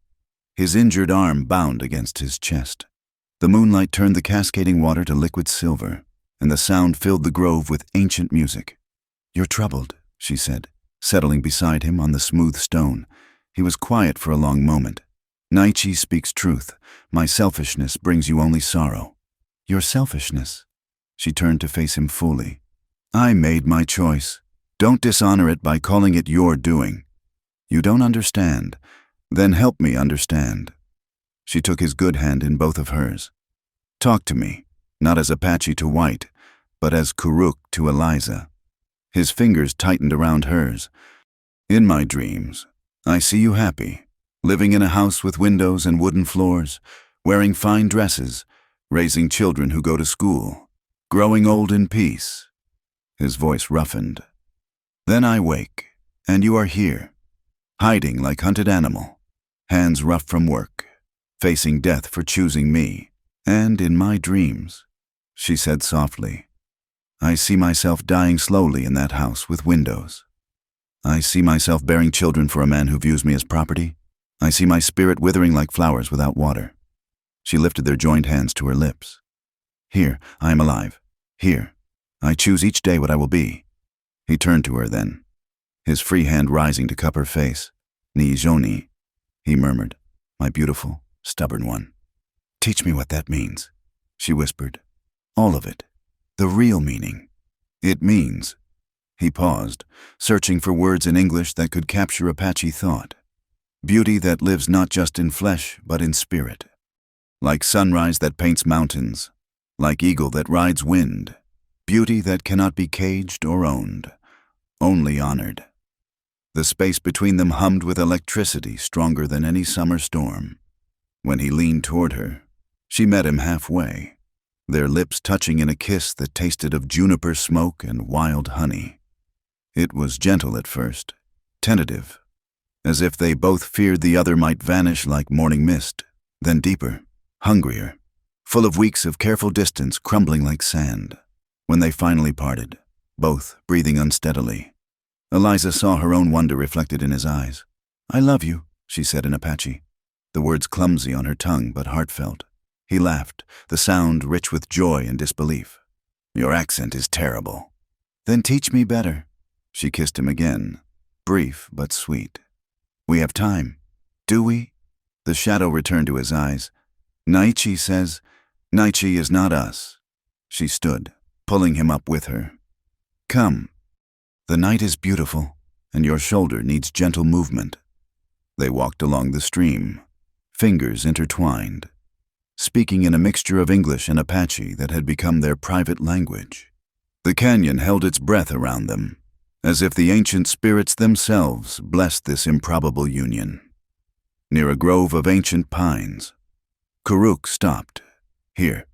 his injured arm bound against his chest. The moonlight turned the cascading water to liquid silver, and the sound filled the grove with ancient music. You're troubled, she said, settling beside him on the smooth stone. He was quiet for a long moment. Naichi speaks truth. My selfishness brings you only sorrow. Your selfishness? She turned to face him fully. I made my choice. Don't dishonor it by calling it your doing. You don't understand. Then help me understand. She took his good hand in both of hers. Talk to me, not as Apache to white, but as Kuruk to Eliza. His fingers tightened around hers. In my dreams, I see you happy, living in a house with windows and wooden floors, wearing fine dresses, raising children who go to school, growing old in peace. His voice roughened. Then I wake, and you are here, hiding like hunted animal, hands rough from work, facing death for choosing me. And in my dreams, she said softly, I see myself dying slowly in that house with windows. I see myself bearing children for a man who views me as property. I see my spirit withering like flowers without water. She lifted their joined hands to her lips. Here, I am alive. Here, I choose each day what I will be. He turned to her then, his free hand rising to cup her face. Ni Joni, he murmured, my beautiful, stubborn one. Teach me what that means, she whispered. All of it. The real meaning. It means. He paused, searching for words in English that could capture Apache thought. Beauty that lives not just in flesh, but in spirit. Like sunrise that paints mountains. Like eagle that rides wind. Beauty that cannot be caged or owned. Only honored. The space between them hummed with electricity stronger than any summer storm. When he leaned toward her, she met him halfway, their lips touching in a kiss that tasted of juniper smoke and wild honey. It was gentle at first, tentative, as if they both feared the other might vanish like morning mist, then deeper, hungrier, full of weeks of careful distance crumbling like sand. When they finally parted, both breathing unsteadily. Eliza saw her own wonder reflected in his eyes. "I love you," she said in Apache, the words clumsy on her tongue but heartfelt. He laughed, the sound rich with joy and disbelief. "Your accent is terrible." "Then teach me better." She kissed him again, brief but sweet. "We have time, do we?" The shadow returned to his eyes. "Naichi says, Naichi is not us." She stood, pulling him up with her. "Come. The night is beautiful, and your shoulder needs gentle movement." They walked along the stream, fingers intertwined, speaking in a mixture of English and Apache that had become their private language. The canyon held its breath around them, as if the ancient spirits themselves blessed this improbable union. Near a grove of ancient pines, Karuk stopped. "Here,"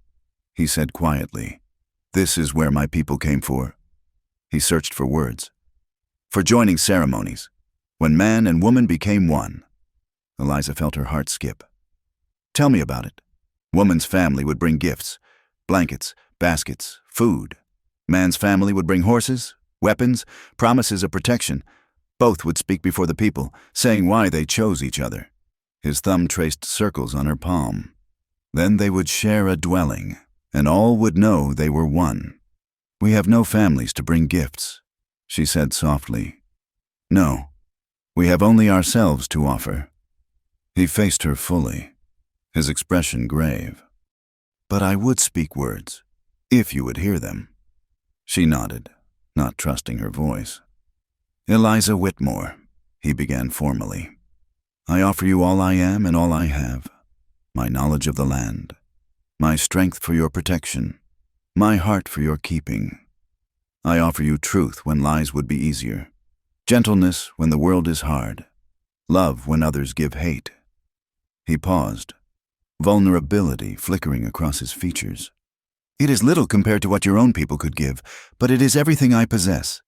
he said quietly. "This is where my people came for." He searched for words. "For joining ceremonies, when man and woman became one." Eliza felt her heart skip. "Tell me about it." Woman's family would bring gifts, blankets, baskets, food. Man's family would bring horses, weapons, promises of protection. Both would speak before the people, saying why they chose each other. His thumb traced circles on her palm. Then they would share a dwelling, and all would know they were one. "We have no families to bring gifts," she said softly. "No, we have only ourselves to offer." He faced her fully, his expression grave. "But I would speak words, if you would hear them." She nodded, not trusting her voice. "Eliza Whitmore," he began formally, "I offer you all I am and all I have, my knowledge of the land, my strength for your protection, my heart for your keeping. I offer you truth when lies would be easier, gentleness when the world is hard, love when others give hate." He paused, vulnerability flickering across his features. "It is little compared to what your own people could give, but it is everything I possess."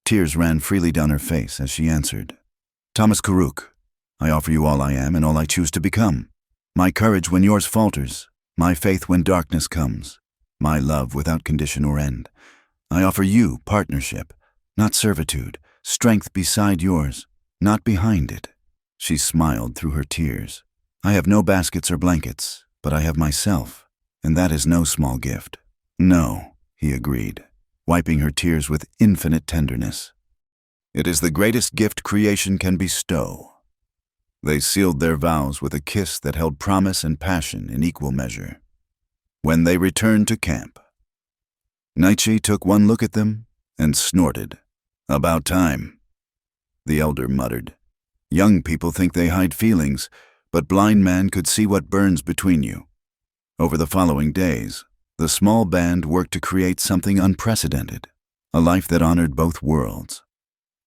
Tears ran freely down her face as she answered. "Thomas Karuk, I offer you all I am and all I choose to become. My courage when yours falters, my faith when darkness comes, my love without condition or end. I offer you partnership, not servitude, strength beside yours, not behind it." She smiled through her tears. "I have no baskets or blankets, but I have myself, and that is no small gift." "No," he agreed, wiping her tears with infinite tenderness. "It is the greatest gift creation can bestow." They sealed their vows with a kiss that held promise and passion in equal measure. When they returned to camp, Naichi took one look at them and snorted. "About time," the elder muttered. "Young people think they hide feelings, but blind man could see what burns between you." Over the following days, the small band worked to create something unprecedented, a life that honored both worlds.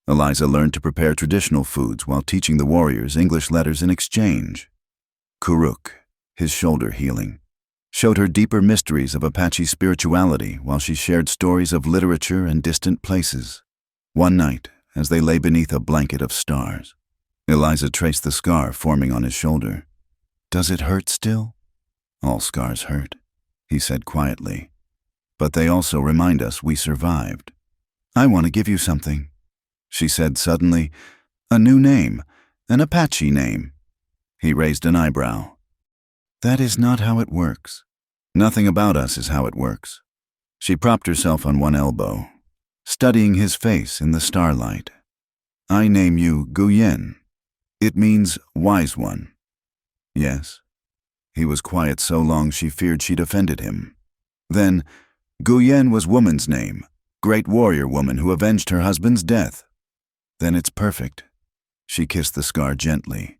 Eliza learned to prepare traditional foods while teaching the warriors English letters in exchange. Karuk, his shoulder healing, showed her deeper mysteries of Apache spirituality while she shared stories of literature and distant places. One night, as they lay beneath a blanket of stars, Eliza traced the scar forming on his shoulder. "Does it hurt still?" "All scars hurt," he said quietly. "But they also remind us we survived." "I want to give you something," she said suddenly. "A new name, an Apache name." He raised an eyebrow. "That is not how it works." "Nothing about us is how it works." She propped herself on one elbow, studying his face in the starlight. "I name you Guyen. It means wise one." "Yes." He was quiet so long she feared she'd offended him. Then, "Guyen was woman's name, great warrior woman who avenged her husband's death." "Then it's perfect." She kissed the scar gently.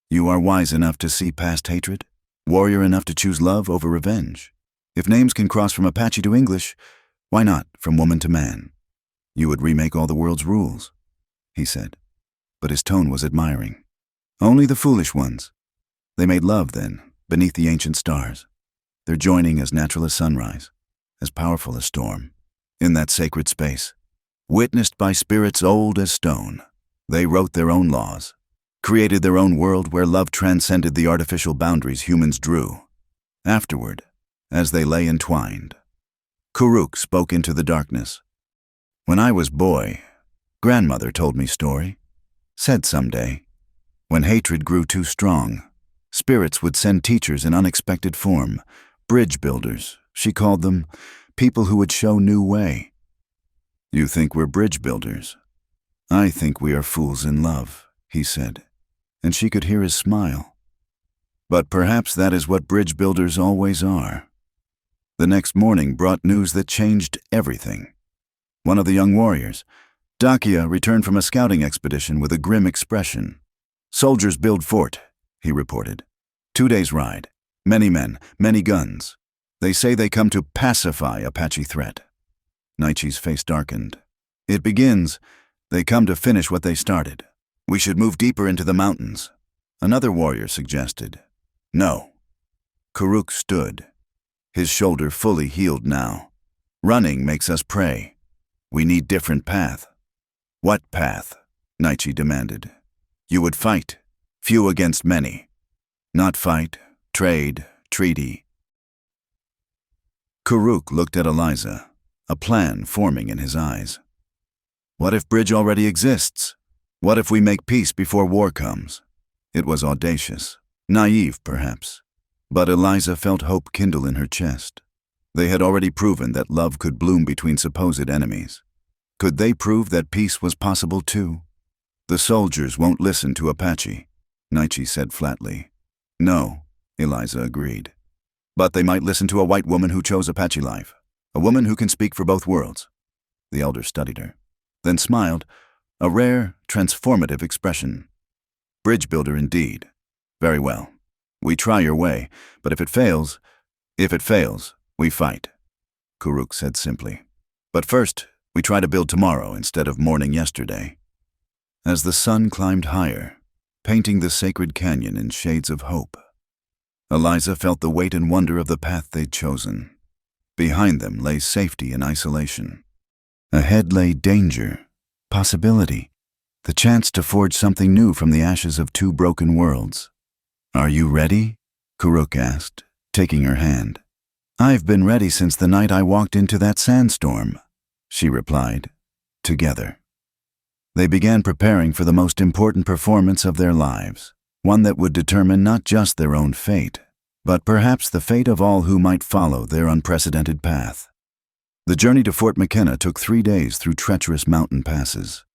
"You are wise enough to see past hatred, warrior enough to choose love over revenge. If names can cross from Apache to English, why not from woman to man? You would remake all the world's rules," he said, but his tone was admiring. "Only the foolish ones. They made love then, beneath the ancient stars, their joining as natural as sunrise, as powerful as storm. In that sacred space, witnessed by spirits old as stone, they wrote their own laws, created their own world where love transcended the artificial boundaries humans drew. Afterward, as they lay entwined, Karuk spoke into the darkness. When I was boy, grandmother told me story. Said someday, when hatred grew too strong, spirits would send teachers in unexpected form, bridge builders, she called them, people who would show new way. You think we're bridge builders? I think we are fools in love, he said, and she could hear his smile. But perhaps that is what bridge builders always are. The next morning brought news that changed everything. One of the young warriors, Dakia, returned from a scouting expedition with a grim expression. Soldiers build fort, he reported. 2 days' ride. Many men, many guns. They say they come to pacify Apache threat. Naichi's face darkened. It begins. They come to finish what they started. We should move deeper into the mountains. Another warrior suggested. No. Karuk stood, his shoulder fully healed now. Running makes us pray. We need different path. What path? Naichi demanded. You would fight, few against many. Not fight, trade, treaty. Karuk looked at Eliza, a plan forming in his eyes. What if bridge already exists? What if we make peace before war comes? It was audacious, naive perhaps, but Eliza felt hope kindle in her chest. They had already proven that love could bloom between supposed enemies. Could they prove that peace was possible too? The soldiers won't listen to Apache, Naichi said flatly. No, Eliza agreed. But they might listen to a white woman who chose Apache life, a woman who can speak for both worlds. The elder studied her, then smiled, a rare, transformative expression. Bridge builder indeed. Very well. We try your way, but if it fails, we fight, Karuk said simply. But first, we try to build tomorrow instead of mourning yesterday. As the sun climbed higher, painting the sacred canyon in shades of hope, Eliza felt the weight and wonder of the path they'd chosen. Behind them lay safety and isolation. Ahead lay danger, possibility, the chance to forge something new from the ashes of 2 broken worlds. Are you ready? Karuk asked, taking her hand. I've been ready since the night I walked into that sandstorm, she replied. Together. They began preparing for the most important performance of their lives, one that would determine not just their own fate, but perhaps the fate of all who might follow their unprecedented path. The journey to Fort McKenna took 3 days through treacherous mountain passes.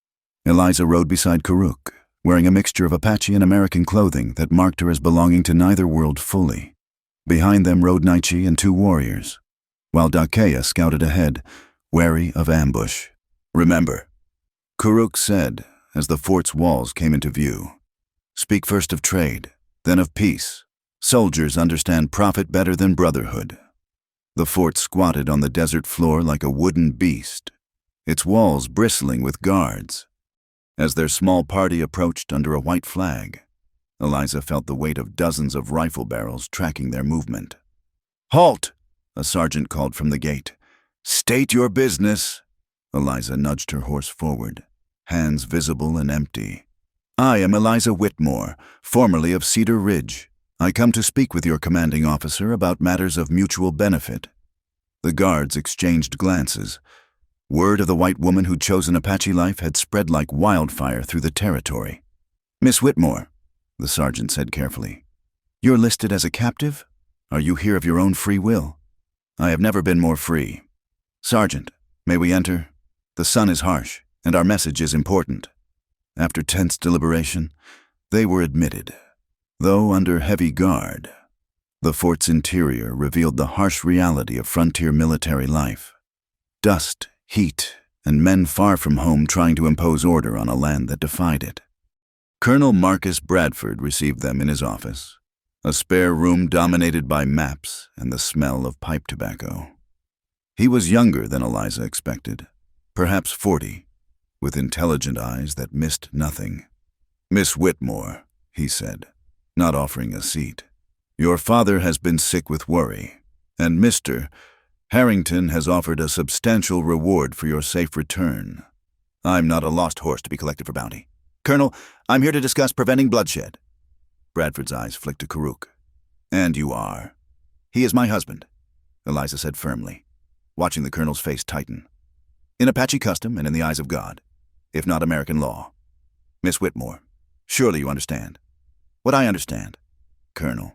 Eliza rode beside Karuk, wearing a mixture of Apache and American clothing that marked her as belonging to neither world fully. Behind them rode Naichi and 2 warriors, while Dakia scouted ahead, wary of ambush. Remember, Karuk said as the fort's walls came into view. Speak first of trade, then of peace. Soldiers understand profit better than brotherhood. The fort squatted on the desert floor like a wooden beast, its walls bristling with guards. As their small party approached under a white flag, Eliza felt the weight of dozens of rifle barrels tracking their movement. Halt! A sergeant called from the gate. State your business. Eliza nudged her horse forward, hands visible and empty. I am Eliza Whitmore, formerly of Cedar Ridge. I come to speak with your commanding officer about matters of mutual benefit. The guards exchanged glances. Word of the white woman who'd chosen Apache life had spread like wildfire through the territory. Miss Whitmore, the sergeant said carefully, you're listed as a captive? Are you here of your own free will? I have never been more free. Sergeant, may we enter? The sun is harsh, and our message is important. After tense deliberation, they were admitted, though under heavy guard. The fort's interior revealed the harsh reality of frontier military life. Dust, heat, and men far from home trying to impose order on a land that defied it. Colonel Marcus Bradford received them in his office, a spare room dominated by maps and the smell of pipe tobacco. He was younger than Eliza expected, perhaps 40, with intelligent eyes that missed nothing. Miss Whitmore, he said, not offering a seat. Your father has been sick with worry, and Mr. Harrington has offered a substantial reward for your safe return. I'm not a lost horse to be collected for bounty. Colonel, I'm here to discuss preventing bloodshed. Bradford's eyes flicked to Karuk. And you are? He is my husband, Eliza said firmly, watching the colonel's face tighten. In Apache custom and in the eyes of God, if not American law. Miss Whitmore, surely you understand. What I understand, Colonel,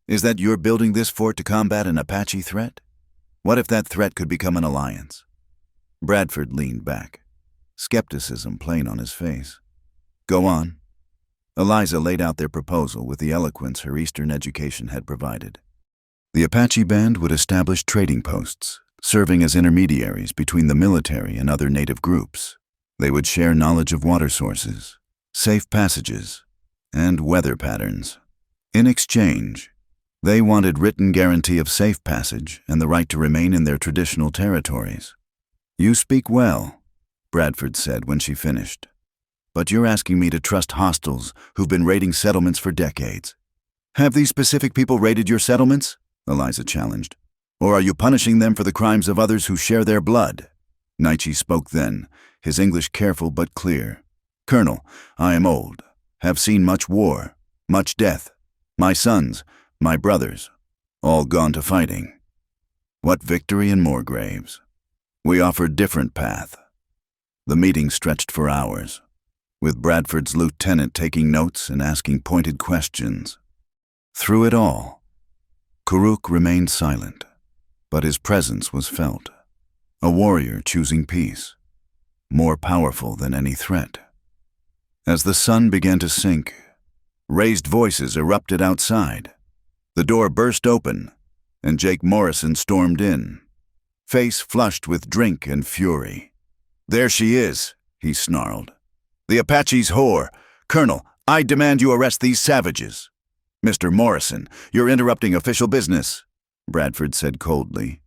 is that you're building this fort to combat an Apache threat? What if that threat could become an alliance? Bradford leaned back, skepticism plain on his face. Go on. Eliza laid out their proposal with the eloquence her Eastern education had provided. The Apache band would establish trading posts, serving as intermediaries between the military and other native groups. They would share knowledge of water sources, safe passages, and weather patterns. In exchange, they wanted written guarantee of safe passage and the right to remain in their traditional territories. You speak well, Bradford said when she finished. But you're asking me to trust hostiles who've been raiding settlements for decades. Have these specific people raided your settlements? Eliza challenged. Or are you punishing them for the crimes of others who share their blood? Nietzsche spoke then, his English careful but clear. Colonel, I am old, have seen much war, much death. My sons, my brothers, all gone to fighting. What victory and more graves. We offered different path. The meeting stretched for hours, with Bradford's lieutenant taking notes and asking pointed questions. Through it all, Kuruk remained silent, but his presence was felt. A warrior choosing peace, more powerful than any threat. As the sun began to sink, raised voices erupted outside. The door burst open, and Jake Morrison stormed in, face flushed with drink and fury. There she is, he snarled. The Apache's whore. Colonel, I demand you arrest these savages. Mr. Morrison, you're interrupting official business, Bradford said coldly.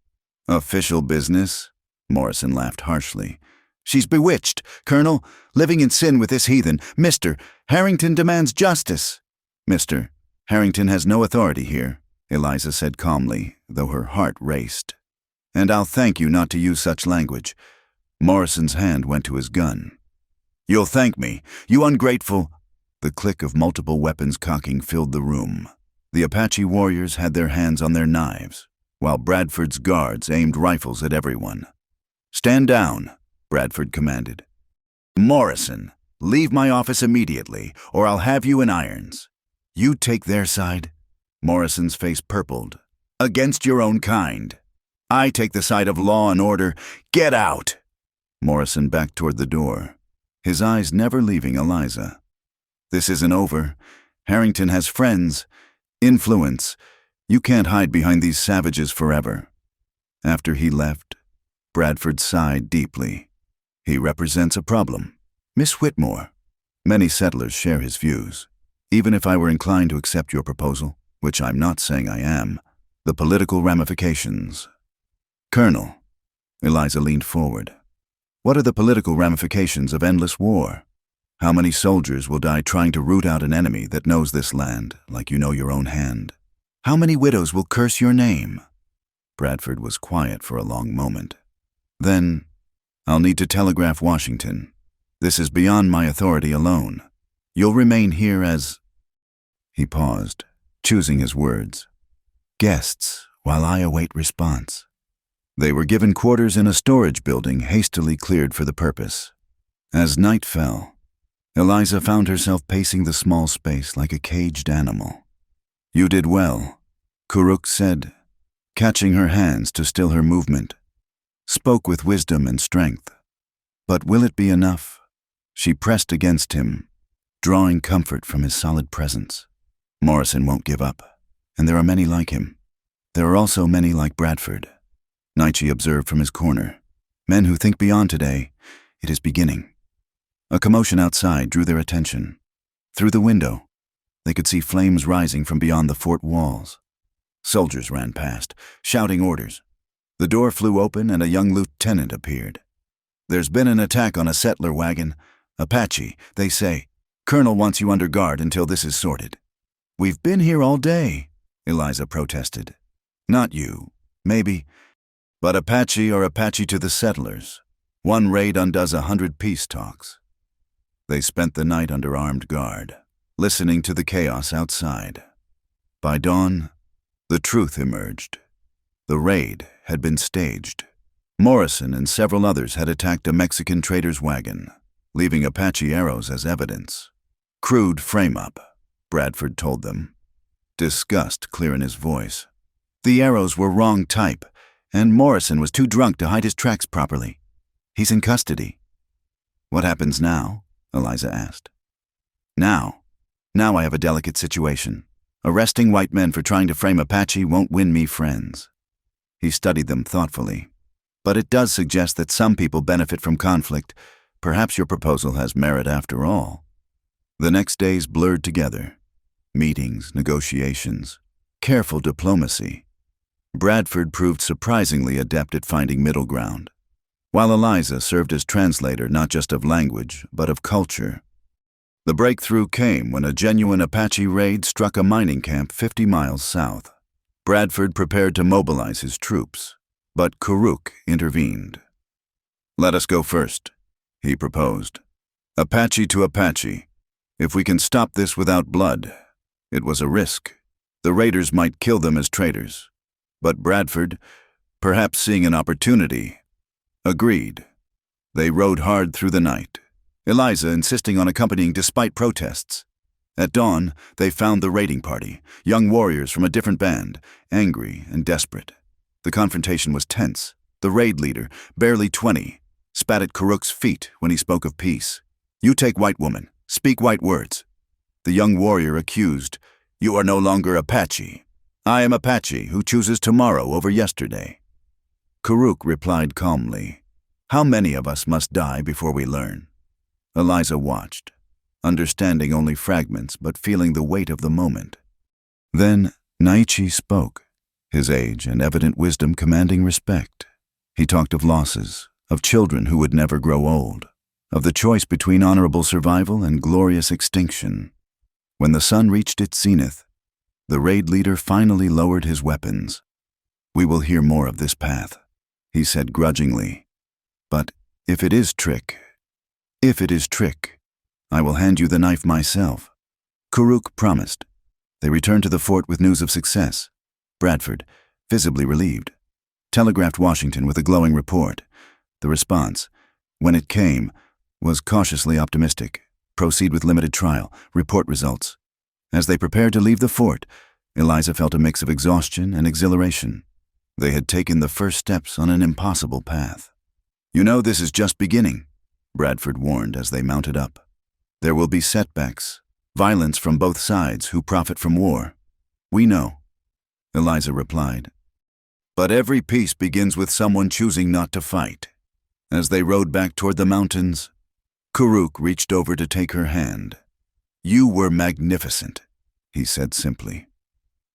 Official business? Morrison laughed harshly. She's bewitched, Colonel, living in sin with this heathen. Mr. Harrington demands justice. Mr. Harrington has no authority here, Eliza said calmly, though her heart raced. And I'll thank you not to use such language. Morrison's hand went to his gun. You'll thank me, you ungrateful. The click of multiple weapons cocking filled the room. The Apache warriors had their hands on their knives, while Bradford's guards aimed rifles at everyone. Stand down, Bradford commanded. Morrison, leave my office immediately, or I'll have you in irons. You take their side? Morrison's face purpled. Against your own kind. I take the side of law and order. Get out! Morrison backed toward the door, his eyes never leaving Eliza. This isn't over. Harrington has friends, influence. You can't hide behind these savages forever. After he left, Bradford sighed deeply. He represents a problem. Miss Whitmore, many settlers share his views. Even if I were inclined to accept your proposal, which I'm not saying I am, the political ramifications. Colonel, Eliza leaned forward. What are the political ramifications of endless war? How many soldiers will die trying to root out an enemy that knows this land like you know your own hand? How many widows will curse your name? Bradford was quiet for a long moment. Then, I'll need to telegraph Washington. This is beyond my authority alone. You'll remain here as... He paused, choosing his words. Guests, while I await response. They were given quarters in a storage building hastily cleared for the purpose. As night fell, Eliza found herself pacing the small space like a caged animal. You did well, Kuruk said, catching her hands to still her movement. Spoke with wisdom and strength. But will it be enough? She pressed against him, drawing comfort from his solid presence. Morrison won't give up, and there are many like him. There are also many like Bradford, Nietzsche observed from his corner. Men who think beyond today. It is beginning. A commotion outside drew their attention. Through the window, they could see flames rising from beyond the fort walls. Soldiers ran past, shouting orders. The door flew open and a young lieutenant appeared. There's been an attack on a settler wagon. Apache, they say. Colonel wants you under guard until this is sorted. We've been here all day, Eliza protested. Not you, maybe. But Apache are Apache to the settlers. One raid undoes 100 peace talks. They spent the night under armed guard, listening to the chaos outside. By dawn, the truth emerged. The raid had been staged. Morrison and several others had attacked a Mexican trader's wagon, leaving Apache arrows as evidence. Crude frame-up, Bradford told them, disgust clear in his voice. The arrows were wrong type, and Morrison was too drunk to hide his tracks properly. He's in custody. What happens now? Eliza asked. Now I have a delicate situation. Arresting white men for trying to frame Apache won't win me friends. He studied them thoughtfully. But it does suggest that some people benefit from conflict. Perhaps your proposal has merit after all. The next days blurred together. Meetings, negotiations, careful diplomacy. Bradford proved surprisingly adept at finding middle ground, while Eliza served as translator not just of language, but of culture. The breakthrough came when a genuine Apache raid struck a mining camp 50 miles south. Bradford prepared to mobilize his troops, but Kuruk intervened. "Let us go first," he proposed. "Apache to Apache. If we can stop this without blood." It was a risk. The raiders might kill them as traitors. But Bradford, perhaps seeing an opportunity, agreed. They rode hard through the night, Eliza insisting on accompanying despite protests. At dawn, they found the raiding party, young warriors from a different band, angry and desperate. The confrontation was tense. The raid leader, barely 20, spat at Kuruk's feet when he spoke of peace. "You take white woman, speak white words." The young warrior accused, "You are no longer Apache. I am Apache who chooses tomorrow over yesterday." Kuruk replied calmly, "How many of us must die before we learn?" Eliza watched, understanding only fragments but feeling the weight of the moment. Then Naichi spoke, his age and evident wisdom commanding respect. He talked of losses, of children who would never grow old, of the choice between honorable survival and glorious extinction. When the sun reached its zenith, the raid leader finally lowered his weapons. "We will hear more of this path," he said grudgingly. "But if it is trick, I will hand you the knife myself." Kuruk promised. They returned to the fort with news of success. Bradford, visibly relieved, telegraphed Washington with a glowing report. The response, when it came, was cautiously optimistic. Proceed with limited trial, report results. As they prepared to leave the fort, Eliza felt a mix of exhaustion and exhilaration. They had taken the first steps on an impossible path. "You know, this is just beginning," Bradford warned as they mounted up. "There will be setbacks, violence from both sides who profit from war." "We know," Eliza replied. "But every peace begins with someone choosing not to fight." As they rode back toward the mountains, Kuruk reached over to take her hand. "You were magnificent," he said simply.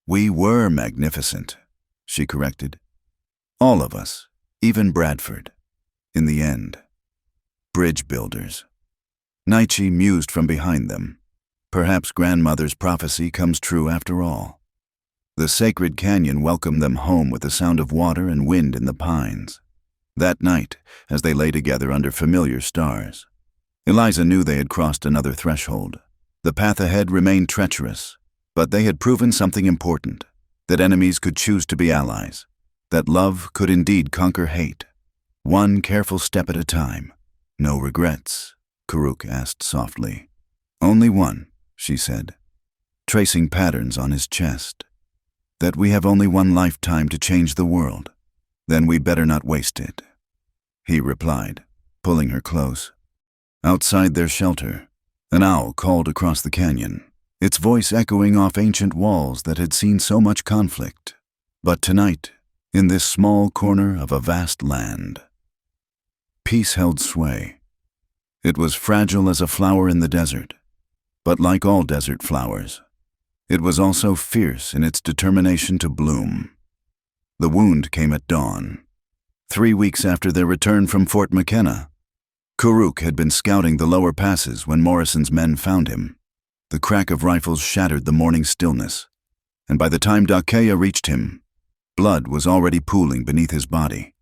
"We were magnificent," she corrected. "All of us, even Bradford. In the end, bridge builders." Naichi mused from behind them. Perhaps grandmother's prophecy comes true after all. The sacred canyon welcomed them home with the sound of water and wind in the pines. That night, as they lay together under familiar stars, Eliza knew they had crossed another threshold. The path ahead remained treacherous, but they had proven something important, that enemies could choose to be allies, that love could indeed conquer hate. One careful step at a time. "No regrets?" Kuruk asked softly. "Only one," she said, tracing patterns on his chest. "That we have only one lifetime to change the world. Then we better not waste it," he replied, pulling her close. Outside their shelter, an owl called across the canyon, its voice echoing off ancient walls that had seen so much conflict. But tonight, in this small corner of a vast land, peace held sway. It was fragile as a flower in the desert, but like all desert flowers, it was also fierce in its determination to bloom. The wound came at dawn. 3 weeks after their return from Fort McKenna, Kuruk had been scouting the lower passes when Morrison's men found him. The crack of rifles shattered the morning stillness, and by the time Dakea reached him, blood was already pooling beneath his body.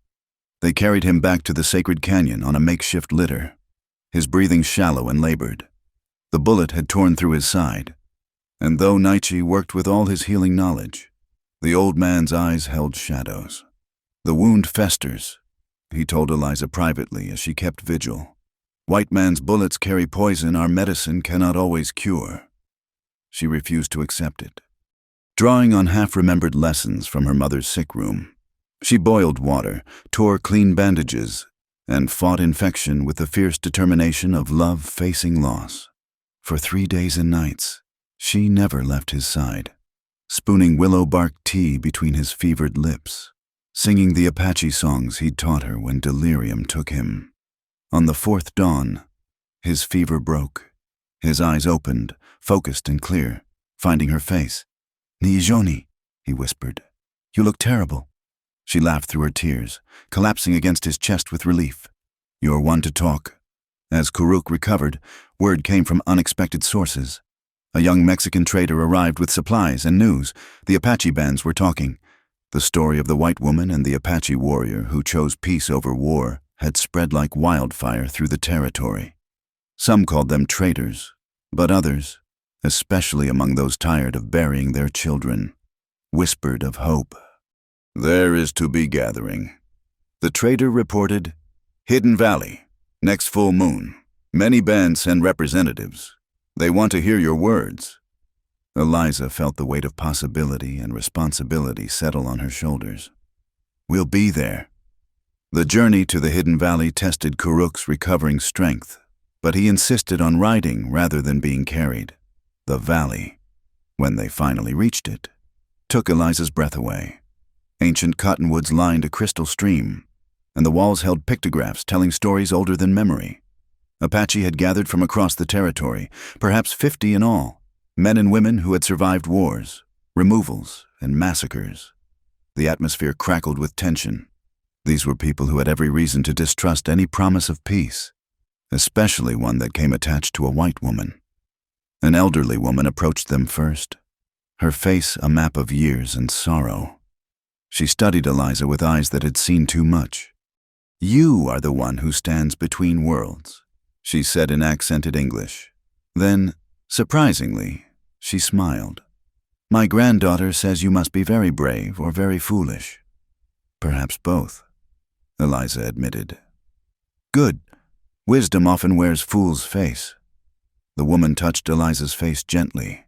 They carried him back to the sacred canyon on a makeshift litter, his breathing shallow and labored. The bullet had torn through his side, and though Naichi worked with all his healing knowledge, the old man's eyes held shadows. The wound festers, he told Eliza privately as she kept vigil. "White man's bullets carry poison our medicine cannot always cure." She refused to accept it. Drawing on half-remembered lessons from her mother's sick room, she boiled water, tore clean bandages, and fought infection with the fierce determination of love facing loss. For 3 days and nights, she never left his side, spooning willow bark tea between his fevered lips, singing the Apache songs he'd taught her when delirium took him. On the 4th dawn, his fever broke. His eyes opened, focused and clear, finding her face. "Nijoni," he whispered. "You look terrible." She laughed through her tears, collapsing against his chest with relief. "You're one to talk." As Kuruk recovered, word came from unexpected sources. A young Mexican trader arrived with supplies and news. The Apache bands were talking. The story of the white woman and the Apache warrior who chose peace over war had spread like wildfire through the territory. Some called them traitors, but others, especially among those tired of burying their children, whispered of hope. "There is to be gathering." The trader reported, "Hidden Valley, next full moon. Many bands send representatives. They want to hear your words." Eliza felt the weight of possibility and responsibility settle on her shoulders. "We'll be there." The journey to the Hidden Valley tested Kuruk's recovering strength, but he insisted on riding rather than being carried. The valley, when they finally reached it, took Eliza's breath away. Ancient cottonwoods lined a crystal stream, and the walls held pictographs telling stories older than memory. Apache had gathered from across the territory, perhaps 50 in all, men and women who had survived wars, removals, and massacres. The atmosphere crackled with tension. These were people who had every reason to distrust any promise of peace, especially one that came attached to a white woman. An elderly woman approached them first, her face a map of years and sorrow. She studied Eliza with eyes that had seen too much. "You are the one who stands between worlds," she said in accented English. Then, surprisingly, she smiled. "My granddaughter says you must be very brave or very foolish." "Perhaps both," Eliza admitted. "Good. Wisdom often wears fool's face." The woman touched Eliza's face gently.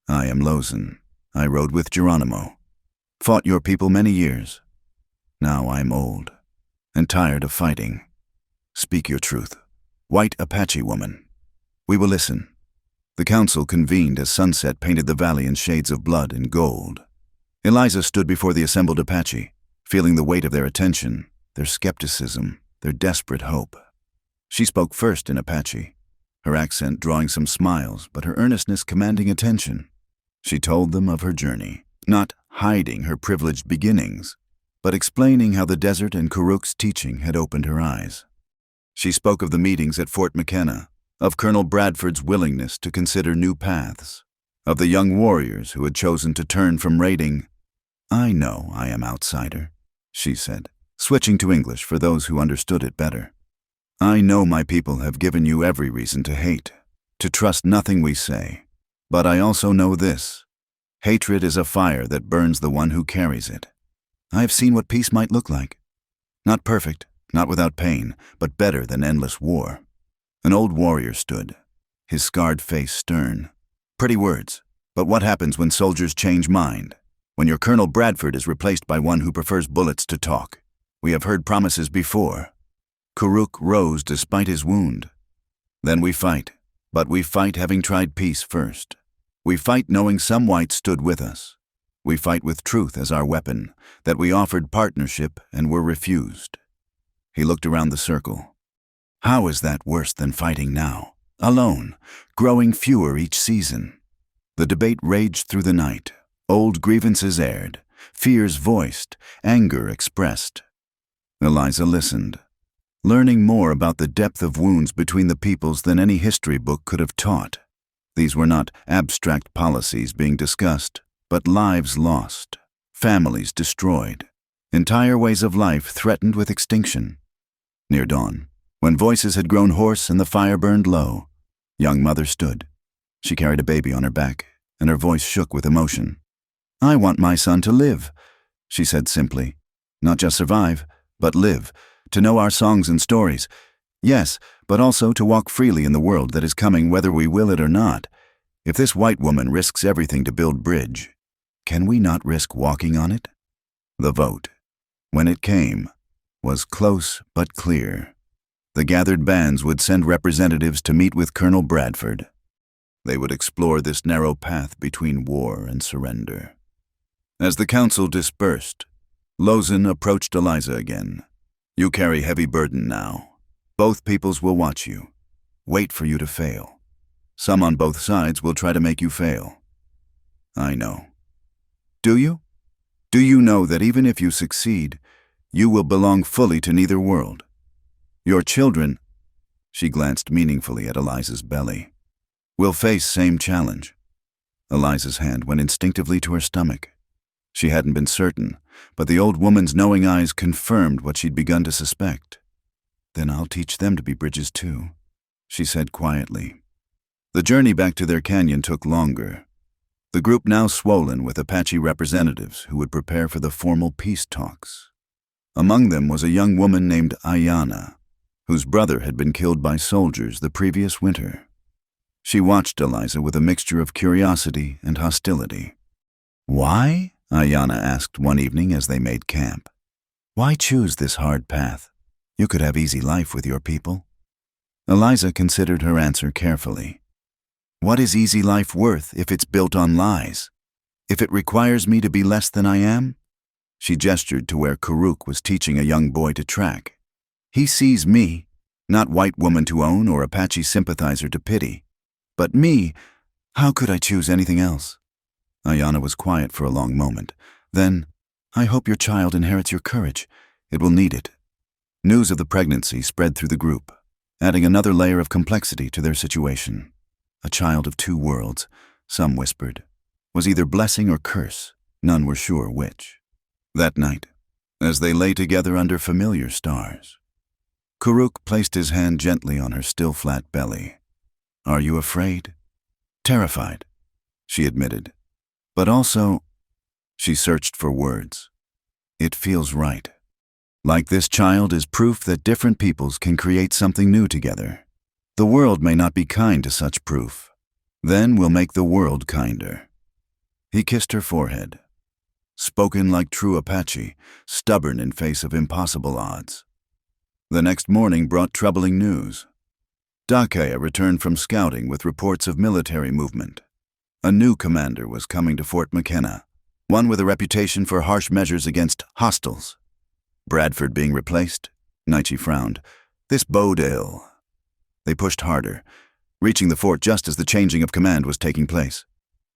"I am Lozen. I rode with Geronimo. Fought your people many years. Now I am old and tired of fighting. Speak your truth. White Apache woman. We will listen." The council convened as sunset painted the valley in shades of blood and gold. Eliza stood before the assembled Apache, feeling the weight of their attention, their skepticism, their desperate hope. She spoke first in Apache, her accent drawing some smiles, but her earnestness commanding attention. She told them of her journey, not hiding her privileged beginnings, but explaining how the desert and Kuruk's teaching had opened her eyes. She spoke of the meetings at Fort McKenna, of Colonel Bradford's willingness to consider new paths, of the young warriors who had chosen to turn from raiding. "I know I am outsider," she said, switching to English for those who understood it better. "I know my people have given you every reason to hate, to trust nothing we say. But I also know this. Hatred is a fire that burns the one who carries it. I have seen what peace might look like. Not perfect, not without pain, but better than endless war." An old warrior stood, his scarred face stern. "Pretty words, but what happens when soldiers change mind? When your Colonel Bradford is replaced by one who prefers bullets to talk? We have heard promises before." Kuruk rose despite his wound. "Then we fight, but we fight having tried peace first. We fight knowing some whites stood with us. We fight with truth as our weapon, that we offered partnership and were refused." He looked around the circle. "How is that worse than fighting now, alone, growing fewer each season?" The debate raged through the night, old grievances aired, fears voiced, anger expressed. Eliza listened, learning more about the depth of wounds between the peoples than any history book could have taught. These were not abstract policies being discussed, but lives lost, families destroyed, entire ways of life threatened with extinction. Near dawn, when voices had grown hoarse and the fire burned low, young mother stood. She carried a baby on her back, and her voice shook with emotion. "I want my son to live," she said simply. "Not just survive, but live, to know our songs and stories. Yes, but also to walk freely in the world that is coming whether we will it or not. If this white woman risks everything to build bridge, can we not risk walking on it? The vote, when it came, was close but clear. The gathered bands would send representatives to meet with Colonel Bradford. They would explore this narrow path between war and surrender. As the council dispersed, Lozin approached Eliza again. You carry heavy burden now. Both peoples will watch you, wait for you to fail. Some on both sides will try to make you fail. I know. Do you? Do you know that even if you succeed, you will belong fully to neither world? Your children, she glanced meaningfully at Eliza's belly, will face same challenge. Eliza's hand went instinctively to her stomach. She hadn't been certain, but the old woman's knowing eyes confirmed what she'd begun to suspect. Then I'll teach them to be bridges too, she said quietly. The journey back to their canyon took longer. The group now swollen with Apache representatives who would prepare for the formal peace talks. Among them was a young woman named Ayanna, whose brother had been killed by soldiers the previous winter. She watched Eliza with a mixture of curiosity and hostility. Why? Ayanna asked one evening as they made camp. Why choose this hard path? You could have easy life with your people. Eliza considered her answer carefully. What is easy life worth if it's built on lies? If it requires me to be less than I am? She gestured to where Karuk was teaching a young boy to track. He sees me, not white woman to own or Apache sympathizer to pity. But me, how could I choose anything else? Ayanna was quiet for a long moment. Then, I hope your child inherits your courage. It will need it. News of the pregnancy spread through the group, adding another layer of complexity to their situation. A child of two worlds, some whispered, was either blessing or curse. None were sure which. That night, as they lay together under familiar stars, Karuk placed his hand gently on her still flat belly. Are you afraid? Terrified, she admitted. But also, she searched for words. It feels right. Like this child is proof that different peoples can create something new together. The world may not be kind to such proof. Then we'll make the world kinder. He kissed her forehead. Spoken like true Apache, stubborn in face of impossible odds. The next morning brought troubling news. Dakaya returned from scouting with reports of military movement. A new commander was coming to Fort McKenna, one with a reputation for harsh measures against hostiles. Bradford being replaced? Naichi frowned. This bode ill. They pushed harder, reaching the fort just as the changing of command was taking place.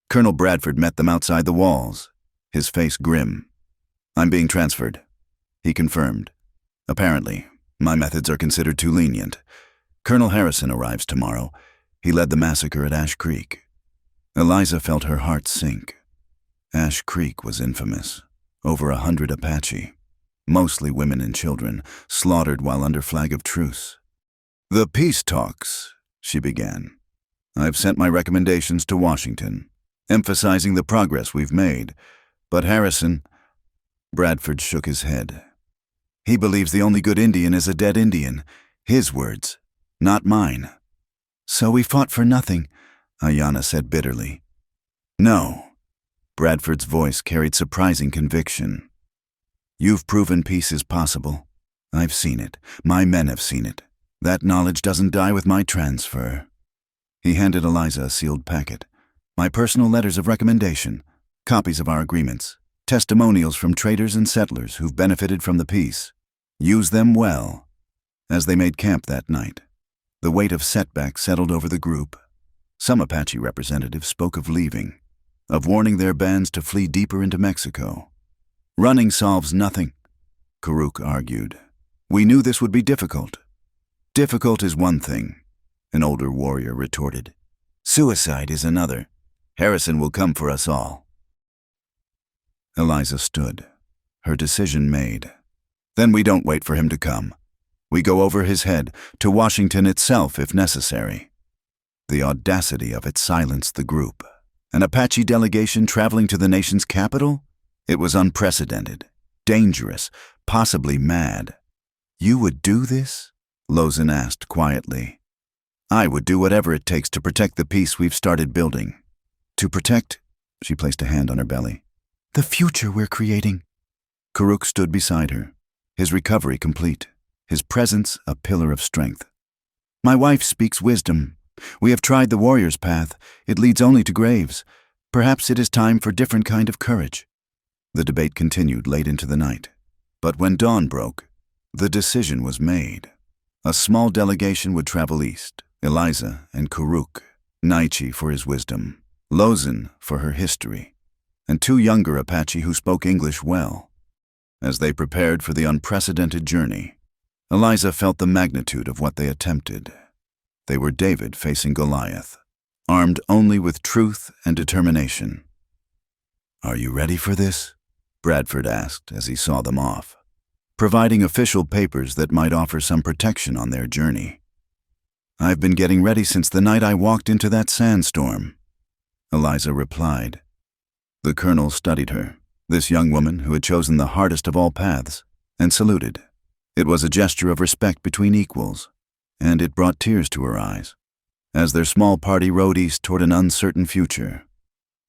Colonel Bradford met them outside the walls, his face grim. I'm being transferred, he confirmed. Apparently, my methods are considered too lenient. Colonel Harrison arrives tomorrow. He led the massacre at Ash Creek. Eliza felt her heart sink. Ash Creek was infamous. Over 100 Apache, mostly women and children, slaughtered while under flag of truce. The peace talks, she began. I've sent my recommendations to Washington, emphasizing the progress we've made. But Harrison... Bradford shook his head. He believes the only good Indian is a dead Indian. His words, not mine. So we fought for nothing, Ayanna said bitterly. No. Bradford's voice carried surprising conviction. You've proven peace is possible. I've seen it. My men have seen it. That knowledge doesn't die with my transfer. He handed Eliza a sealed packet. My personal letters of recommendation, copies of our agreements, testimonials from traders and settlers who've benefited from the peace. Use them well. As they made camp that night, the weight of setback settled over the group. Some Apache representatives spoke of leaving, of warning their bands to flee deeper into Mexico. Running solves nothing, Karuk argued. We knew this would be difficult. Difficult is one thing, an older warrior retorted. Suicide is another. Harrison will come for us all. Eliza stood, her decision made. Then we don't wait for him to come. We go over his head, to Washington itself if necessary. The audacity of it silenced the group. An Apache delegation traveling to the nation's capital? It was unprecedented, dangerous, possibly mad. You would do this? Lozin asked quietly. I would do whatever it takes to protect the peace we've started building. To protect, she placed a hand on her belly, the future we're creating. Karuk stood beside her, his recovery complete, his presence a pillar of strength. My wife speaks wisdom. We have tried the warrior's path. It leads only to graves. Perhaps it is time for different kind of courage. The debate continued late into the night. But when dawn broke, the decision was made. A small delegation would travel east, Eliza and Karuk, Naichi for his wisdom, Lozin for her history, and 2 younger Apache who spoke English well. As they prepared for the unprecedented journey, Eliza felt the magnitude of what they attempted. They were David facing Goliath, armed only with truth and determination. Are you ready for this? Bradford asked as he saw them off, providing official papers that might offer some protection on their journey. I've been getting ready since the night I walked into that sandstorm, Eliza replied. The colonel studied her, this young woman who had chosen the hardest of all paths, and saluted. It was a gesture of respect between equals, and it brought tears to her eyes. As their small party rode east toward an uncertain future,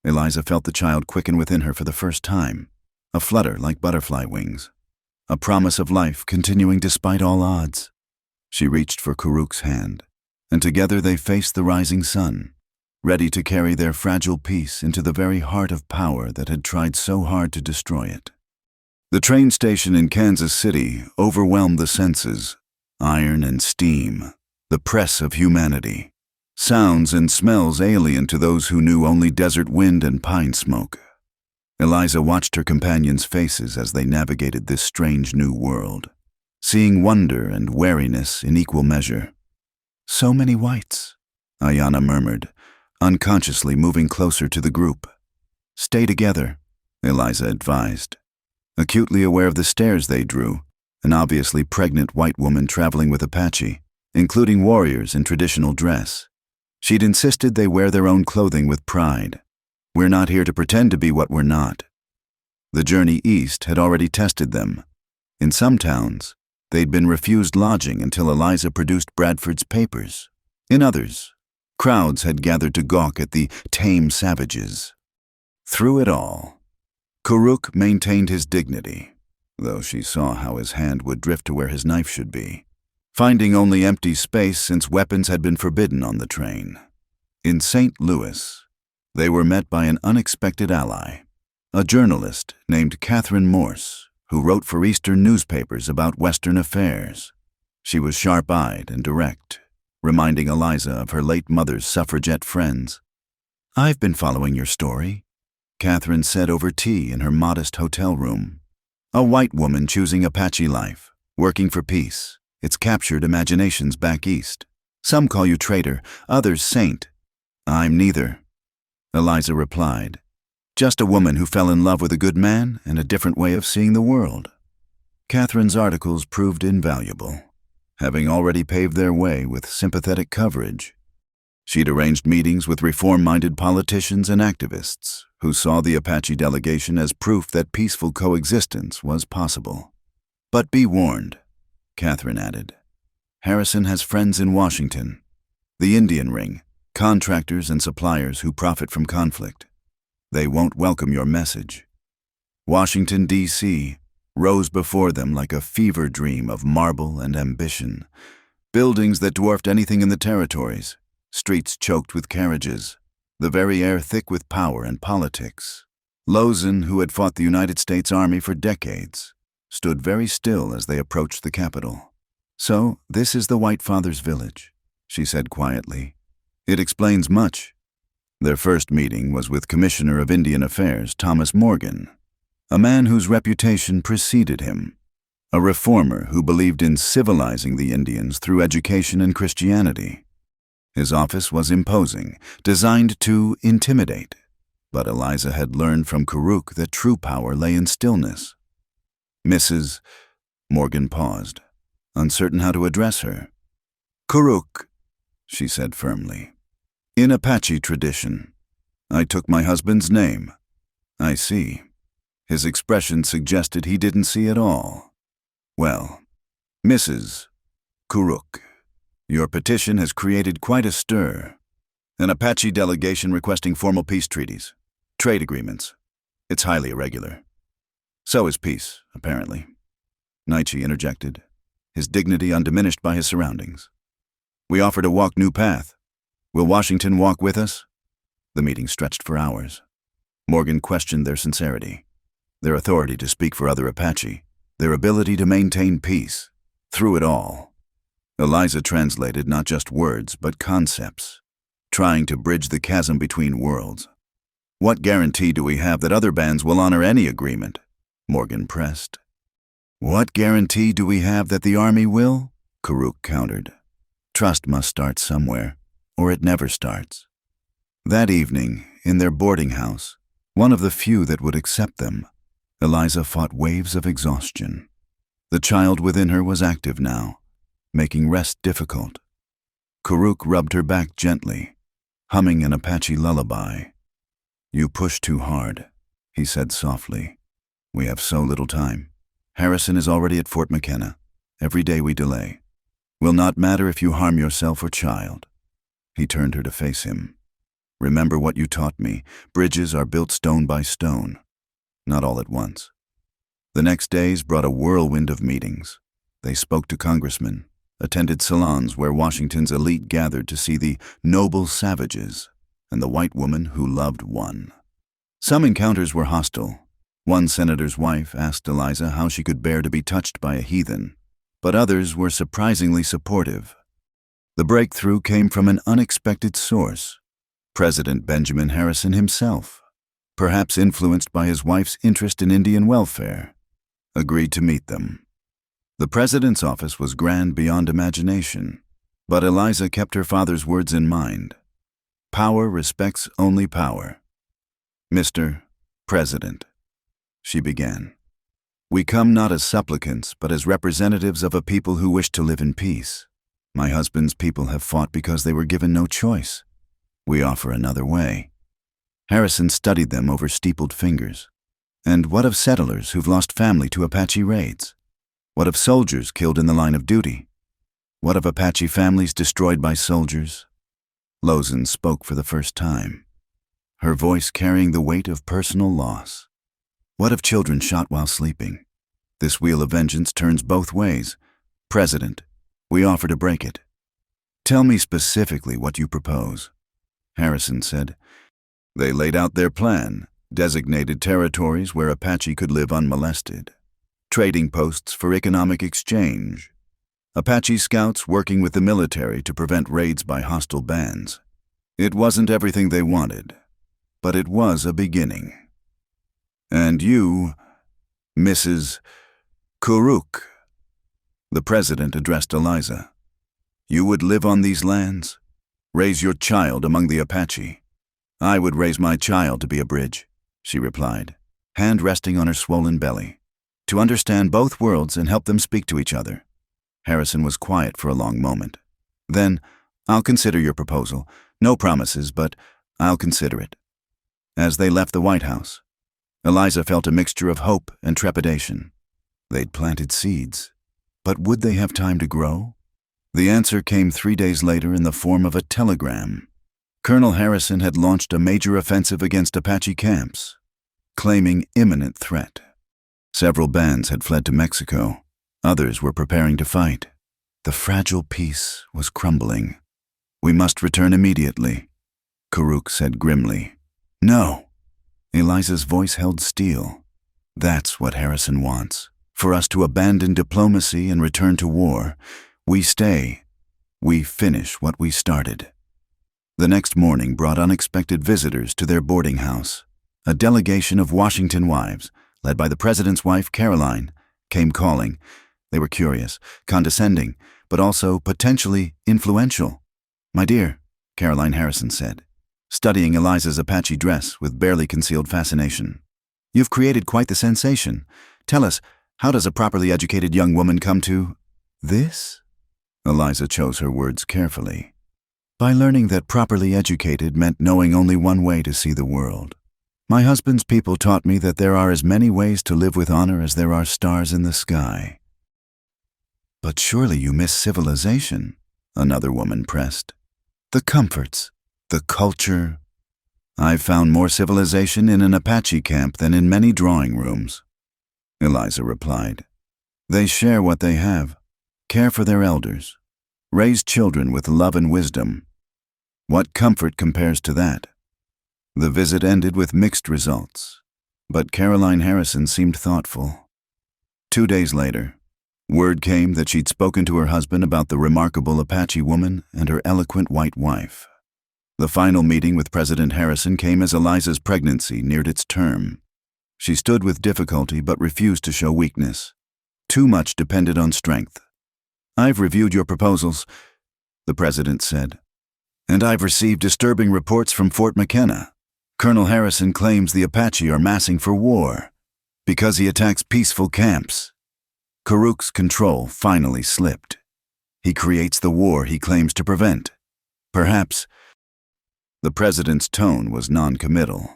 Eliza felt the child quicken within her for the first time, a flutter like butterfly wings, a promise of life continuing despite all odds. She reached for Karuk's hand, and together they faced the rising sun, ready to carry their fragile peace into the very heart of power that had tried so hard to destroy it. The train station in Kansas City overwhelmed the senses, iron and steam, the press of humanity, sounds and smells alien to those who knew only desert wind and pine smoke. Eliza watched her companions' faces as they navigated this strange new world, seeing wonder and wariness in equal measure. So many whites, Ayana murmured, unconsciously moving closer to the group. Stay together, Eliza advised. Acutely aware of the stares they drew, an obviously pregnant white woman traveling with Apache, including warriors in traditional dress. She'd insisted they wear their own clothing with pride. We're not here to pretend to be what we're not. The journey east had already tested them. In some towns, they'd been refused lodging until Eliza produced Bradford's papers. In others, crowds had gathered to gawk at the tame savages. Through it all, Karuk maintained his dignity, though she saw how his hand would drift to where his knife should be, finding only empty space since weapons had been forbidden on the train. In St. Louis, they were met by an unexpected ally, a journalist named Catherine Morse, who wrote for Eastern newspapers about Western affairs. She was sharp-eyed and direct, reminding Eliza of her late mother's suffragette friends. I've been following your story, Catherine said over tea in her modest hotel room. A white woman choosing Apache life, working for peace. It's captured imaginations back east. Some call you traitor, others saint. I'm neither, Eliza replied. Just a woman who fell in love with a good man and a different way of seeing the world. Catherine's articles proved invaluable, having already paved their way with sympathetic coverage. She'd arranged meetings with reform-minded politicians and activists who saw the Apache delegation as proof that peaceful coexistence was possible. But be warned, Catherine added. Harrison has friends in Washington, the Indian Ring, contractors and suppliers who profit from conflict. They won't welcome your message. Washington, D.C. rose before them like a fever dream of marble and ambition, buildings that dwarfed anything in the territories, streets choked with carriages, the very air thick with power and politics. Lozin, who had fought the United States Army for decades, stood very still as they approached the capital. So, this is the White Father's village, she said quietly. It explains much. Their first meeting was with Commissioner of Indian Affairs Thomas Morgan, a man whose reputation preceded him, a reformer who believed in civilizing the Indians through education and Christianity. His office was imposing, designed to intimidate, but Eliza had learned from Karuk that true power lay in stillness. Mrs. Morgan paused, uncertain how to address her. Karuk, she said firmly. In Apache tradition, I took my husband's name. I see. His expression suggested he didn't see at all. Well, Mrs. Kuruk, your petition has created quite a stir. An Apache delegation requesting formal peace treaties, trade agreements. It's highly irregular. So is peace, apparently. Nietzsche interjected, his dignity undiminished by his surroundings. We offer to walk new path. Will Washington walk with us? The meeting stretched for hours. Morgan questioned their sincerity, their authority to speak for other Apache, their ability to maintain peace. Through it all, Eliza translated not just words, but concepts, trying to bridge the chasm between worlds. What guarantee do we have that other bands will honor any agreement? Morgan pressed. What guarantee do we have that the Army will? Kuruk countered. Trust must start somewhere, or it never starts. That evening, in their boarding house, one of the few that would accept them, Eliza fought waves of exhaustion. The child within her was active now, making rest difficult. Kuruk rubbed her back gently, humming an Apache lullaby. You push too hard, he said softly. We have so little time. Harrison is already at Fort McKenna. Every day we delay. Will not matter if you harm yourself or child. He turned her to face him. Remember what you taught me. Bridges are built stone by stone, not all at once. The next days brought a whirlwind of meetings. They spoke to congressmen, attended salons where Washington's elite gathered to see the noble savages and the white woman who loved one. Some encounters were hostile. One senator's wife asked Eliza how she could bear to be touched by a heathen, but others were surprisingly supportive. The breakthrough came from an unexpected source. President Benjamin Harrison himself, perhaps influenced by his wife's interest in Indian welfare, agreed to meet them. The president's office was grand beyond imagination, but Eliza kept her father's words in mind. Power respects only power. Mr. President, she began, we come not as supplicants, but as representatives of a people who wish to live in peace. My husband's people have fought because they were given no choice. We offer another way. Harrison studied them over steepled fingers. And what of settlers who've lost family to Apache raids? What of soldiers killed in the line of duty? What of Apache families destroyed by soldiers? Lozen spoke for the first time, her voice carrying the weight of personal loss. What of children shot while sleeping? This wheel of vengeance turns both ways. President, we offer to break it. Tell me specifically what you propose. Harrison said. They laid out their plan, designated territories where Apache could live unmolested, trading posts for economic exchange, Apache scouts working with the military to prevent raids by hostile bands. It wasn't everything they wanted, but it was a beginning. And you, Mrs. Kuruk, the president addressed Eliza, you would live on these lands? Raise your child among the Apache. I would raise my child to be a bridge, she replied, hand resting on her swollen belly, to understand both worlds and help them speak to each other. Harrison was quiet for a long moment. Then, I'll consider your proposal. No promises, but I'll consider it. As they left the White House, Eliza felt a mixture of hope and trepidation. They'd planted seeds, but would they have time to grow? The answer came 3 days later in the form of a telegram. Colonel Harrison had launched a major offensive against Apache camps, claiming imminent threat. Several bands had fled to Mexico. Others were preparing to fight. The fragile peace was crumbling. We must return immediately, Kuruk said grimly. No. Eliza's voice held steel. That's what Harrison wants, for us to abandon diplomacy and return to war. We stay. We finish what we started. The next morning brought unexpected visitors to their boarding house. A delegation of Washington wives, led by the president's wife, Caroline, came calling. They were curious, condescending, but also potentially influential. My dear, Caroline Harrison said, studying Eliza's Apache dress with barely concealed fascination. You've created quite the sensation. Tell us, how does a properly educated young woman come to this? Eliza chose her words carefully. By learning that properly educated meant knowing only one way to see the world. My husband's people taught me that there are as many ways to live with honor as there are stars in the sky. But surely you miss civilization, another woman pressed. The comforts, the culture. I've found more civilization in an Apache camp than in many drawing rooms, Eliza replied. They share what they have, care for their elders, raise children with love and wisdom. What comfort compares to that? The visit ended with mixed results, but Caroline Harrison seemed thoughtful. 2 days later, word came that she'd spoken to her husband about the remarkable Apache woman and her eloquent white wife. The final meeting with President Harrison came as Eliza's pregnancy neared its term. She stood with difficulty but refused to show weakness. Too much depended on strength. I've reviewed your proposals, the president said, and I've received disturbing reports from Fort McKenna. Colonel Harrison claims the Apache are massing for war because he attacks peaceful camps. Karuk's control finally slipped. He creates the war he claims to prevent. Perhaps. The president's tone was non-committal.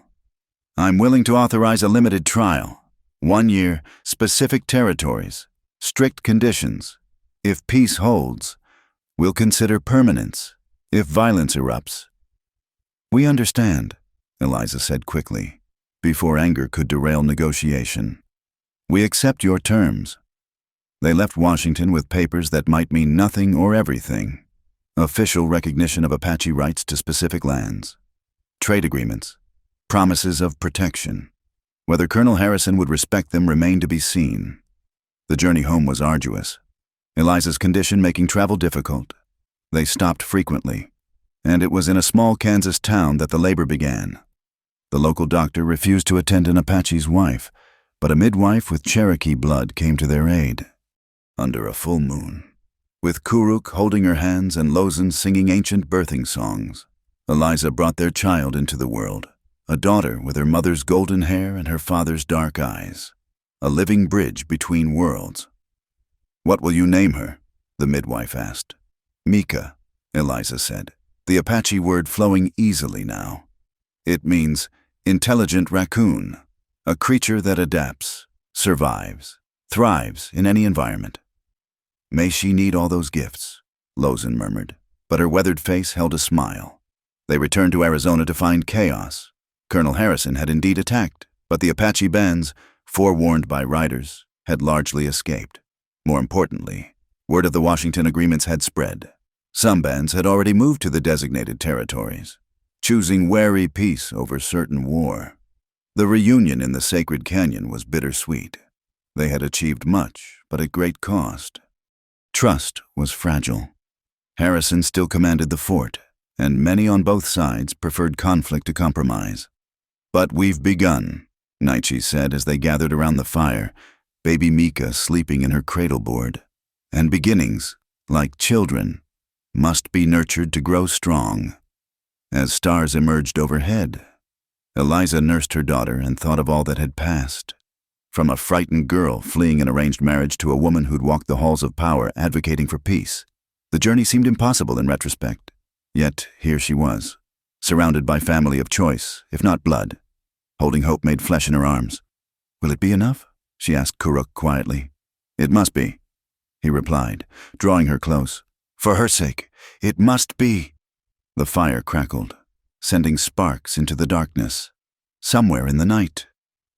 I'm willing to authorize a limited trial. 1 year, specific territories, strict conditions. If peace holds, we'll consider permanence. If violence erupts. We understand, Eliza said quickly, before anger could derail negotiation. We accept your terms. They left Washington with papers that might mean nothing or everything. Official recognition of Apache rights to specific lands. Trade agreements. Promises of protection. Whether Colonel Harrison would respect them remained to be seen. The journey home was arduous. Eliza's condition making travel difficult. They stopped frequently, and it was in a small Kansas town that the labor began. The local doctor refused to attend an Apache's wife, but a midwife with Cherokee blood came to their aid. Under a full moon, with Kuruk holding her hands and Lozen singing ancient birthing songs, Eliza brought their child into the world, a daughter with her mother's golden hair and her father's dark eyes, a living bridge between worlds. What will you name her? The midwife asked. Mika, Eliza said, the Apache word flowing easily now. It means intelligent raccoon, a creature that adapts, survives, thrives in any environment. May she need all those gifts, Lozen murmured, but her weathered face held a smile. They returned to Arizona to find chaos. Colonel Harrison had indeed attacked, but the Apache bands, forewarned by riders, had largely escaped. More importantly, word of the Washington agreements had spread. Some bands had already moved to the designated territories, choosing wary peace over certain war. The reunion in the sacred canyon was bittersweet. They had achieved much, but at great cost. Trust was fragile. Harrison still commanded the fort, and many on both sides preferred conflict to compromise. But we've begun, Naichi said as they gathered around the fire, baby Mika sleeping in her cradle board. And beginnings, like children, must be nurtured to grow strong. As stars emerged overhead, Eliza nursed her daughter and thought of all that had passed. From a frightened girl fleeing an arranged marriage to a woman who'd walked the halls of power advocating for peace. The journey seemed impossible in retrospect. Yet here she was, surrounded by family of choice, if not blood, holding hope made flesh in her arms. Will it be enough? She asked Kuruk quietly. It must be, he replied, drawing her close. For her sake, it must be. The fire crackled, sending sparks into the darkness. Somewhere in the night,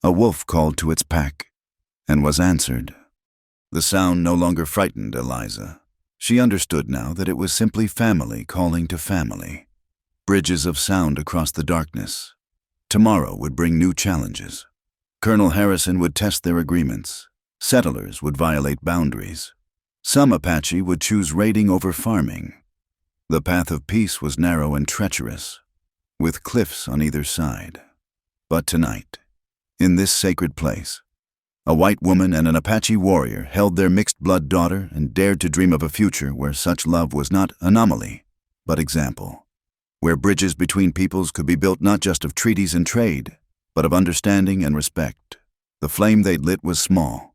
a wolf called to its pack, and was answered. The sound no longer frightened Eliza. She understood now that it was simply family calling to family. Bridges of sound across the darkness. Tomorrow would bring new challenges. Colonel Harrison would test their agreements. Settlers would violate boundaries. Some Apache would choose raiding over farming. The path of peace was narrow and treacherous, with cliffs on either side. But tonight, in this sacred place, a white woman and an Apache warrior held their mixed-blood daughter and dared to dream of a future where such love was not anomaly, but example, where bridges between peoples could be built not just of treaties and trade, but of understanding and respect. The flame they'd lit was small,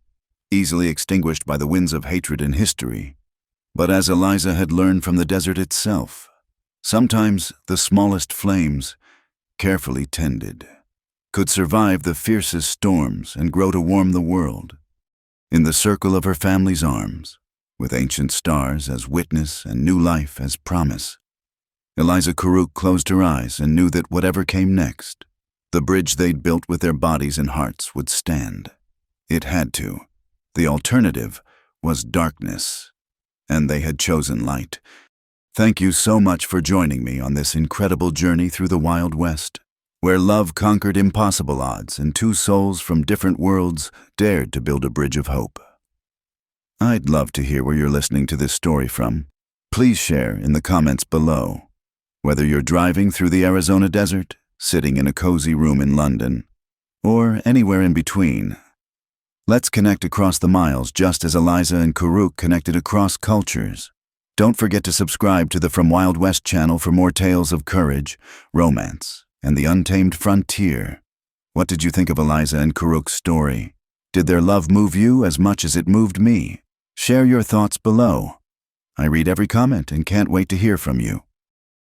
easily extinguished by the winds of hatred and history. But as Eliza had learned from the desert itself, sometimes the smallest flames, carefully tended, could survive the fiercest storms and grow to warm the world. In the circle of her family's arms, with ancient stars as witness and new life as promise. Eliza Karuk closed her eyes and knew that whatever came next, the bridge they'd built with their bodies and hearts would stand. It had to. The alternative was darkness, and they had chosen light. Thank you so much for joining me on this incredible journey through the Wild West, where love conquered impossible odds and two souls from different worlds dared to build a bridge of hope. I'd love to hear where you're listening to this story from. Please share in the comments below. Whether you're driving through the Arizona desert, sitting in a cozy room in London, or anywhere in between, let's connect across the miles just as Eliza and Karuk connected across cultures. Don't forget to subscribe to the From Wild West channel for more tales of courage, romance, and the untamed frontier. What did you think of Eliza and Karuk's story? Did their love move you as much as it moved me? Share your thoughts below. I read every comment and can't wait to hear from you.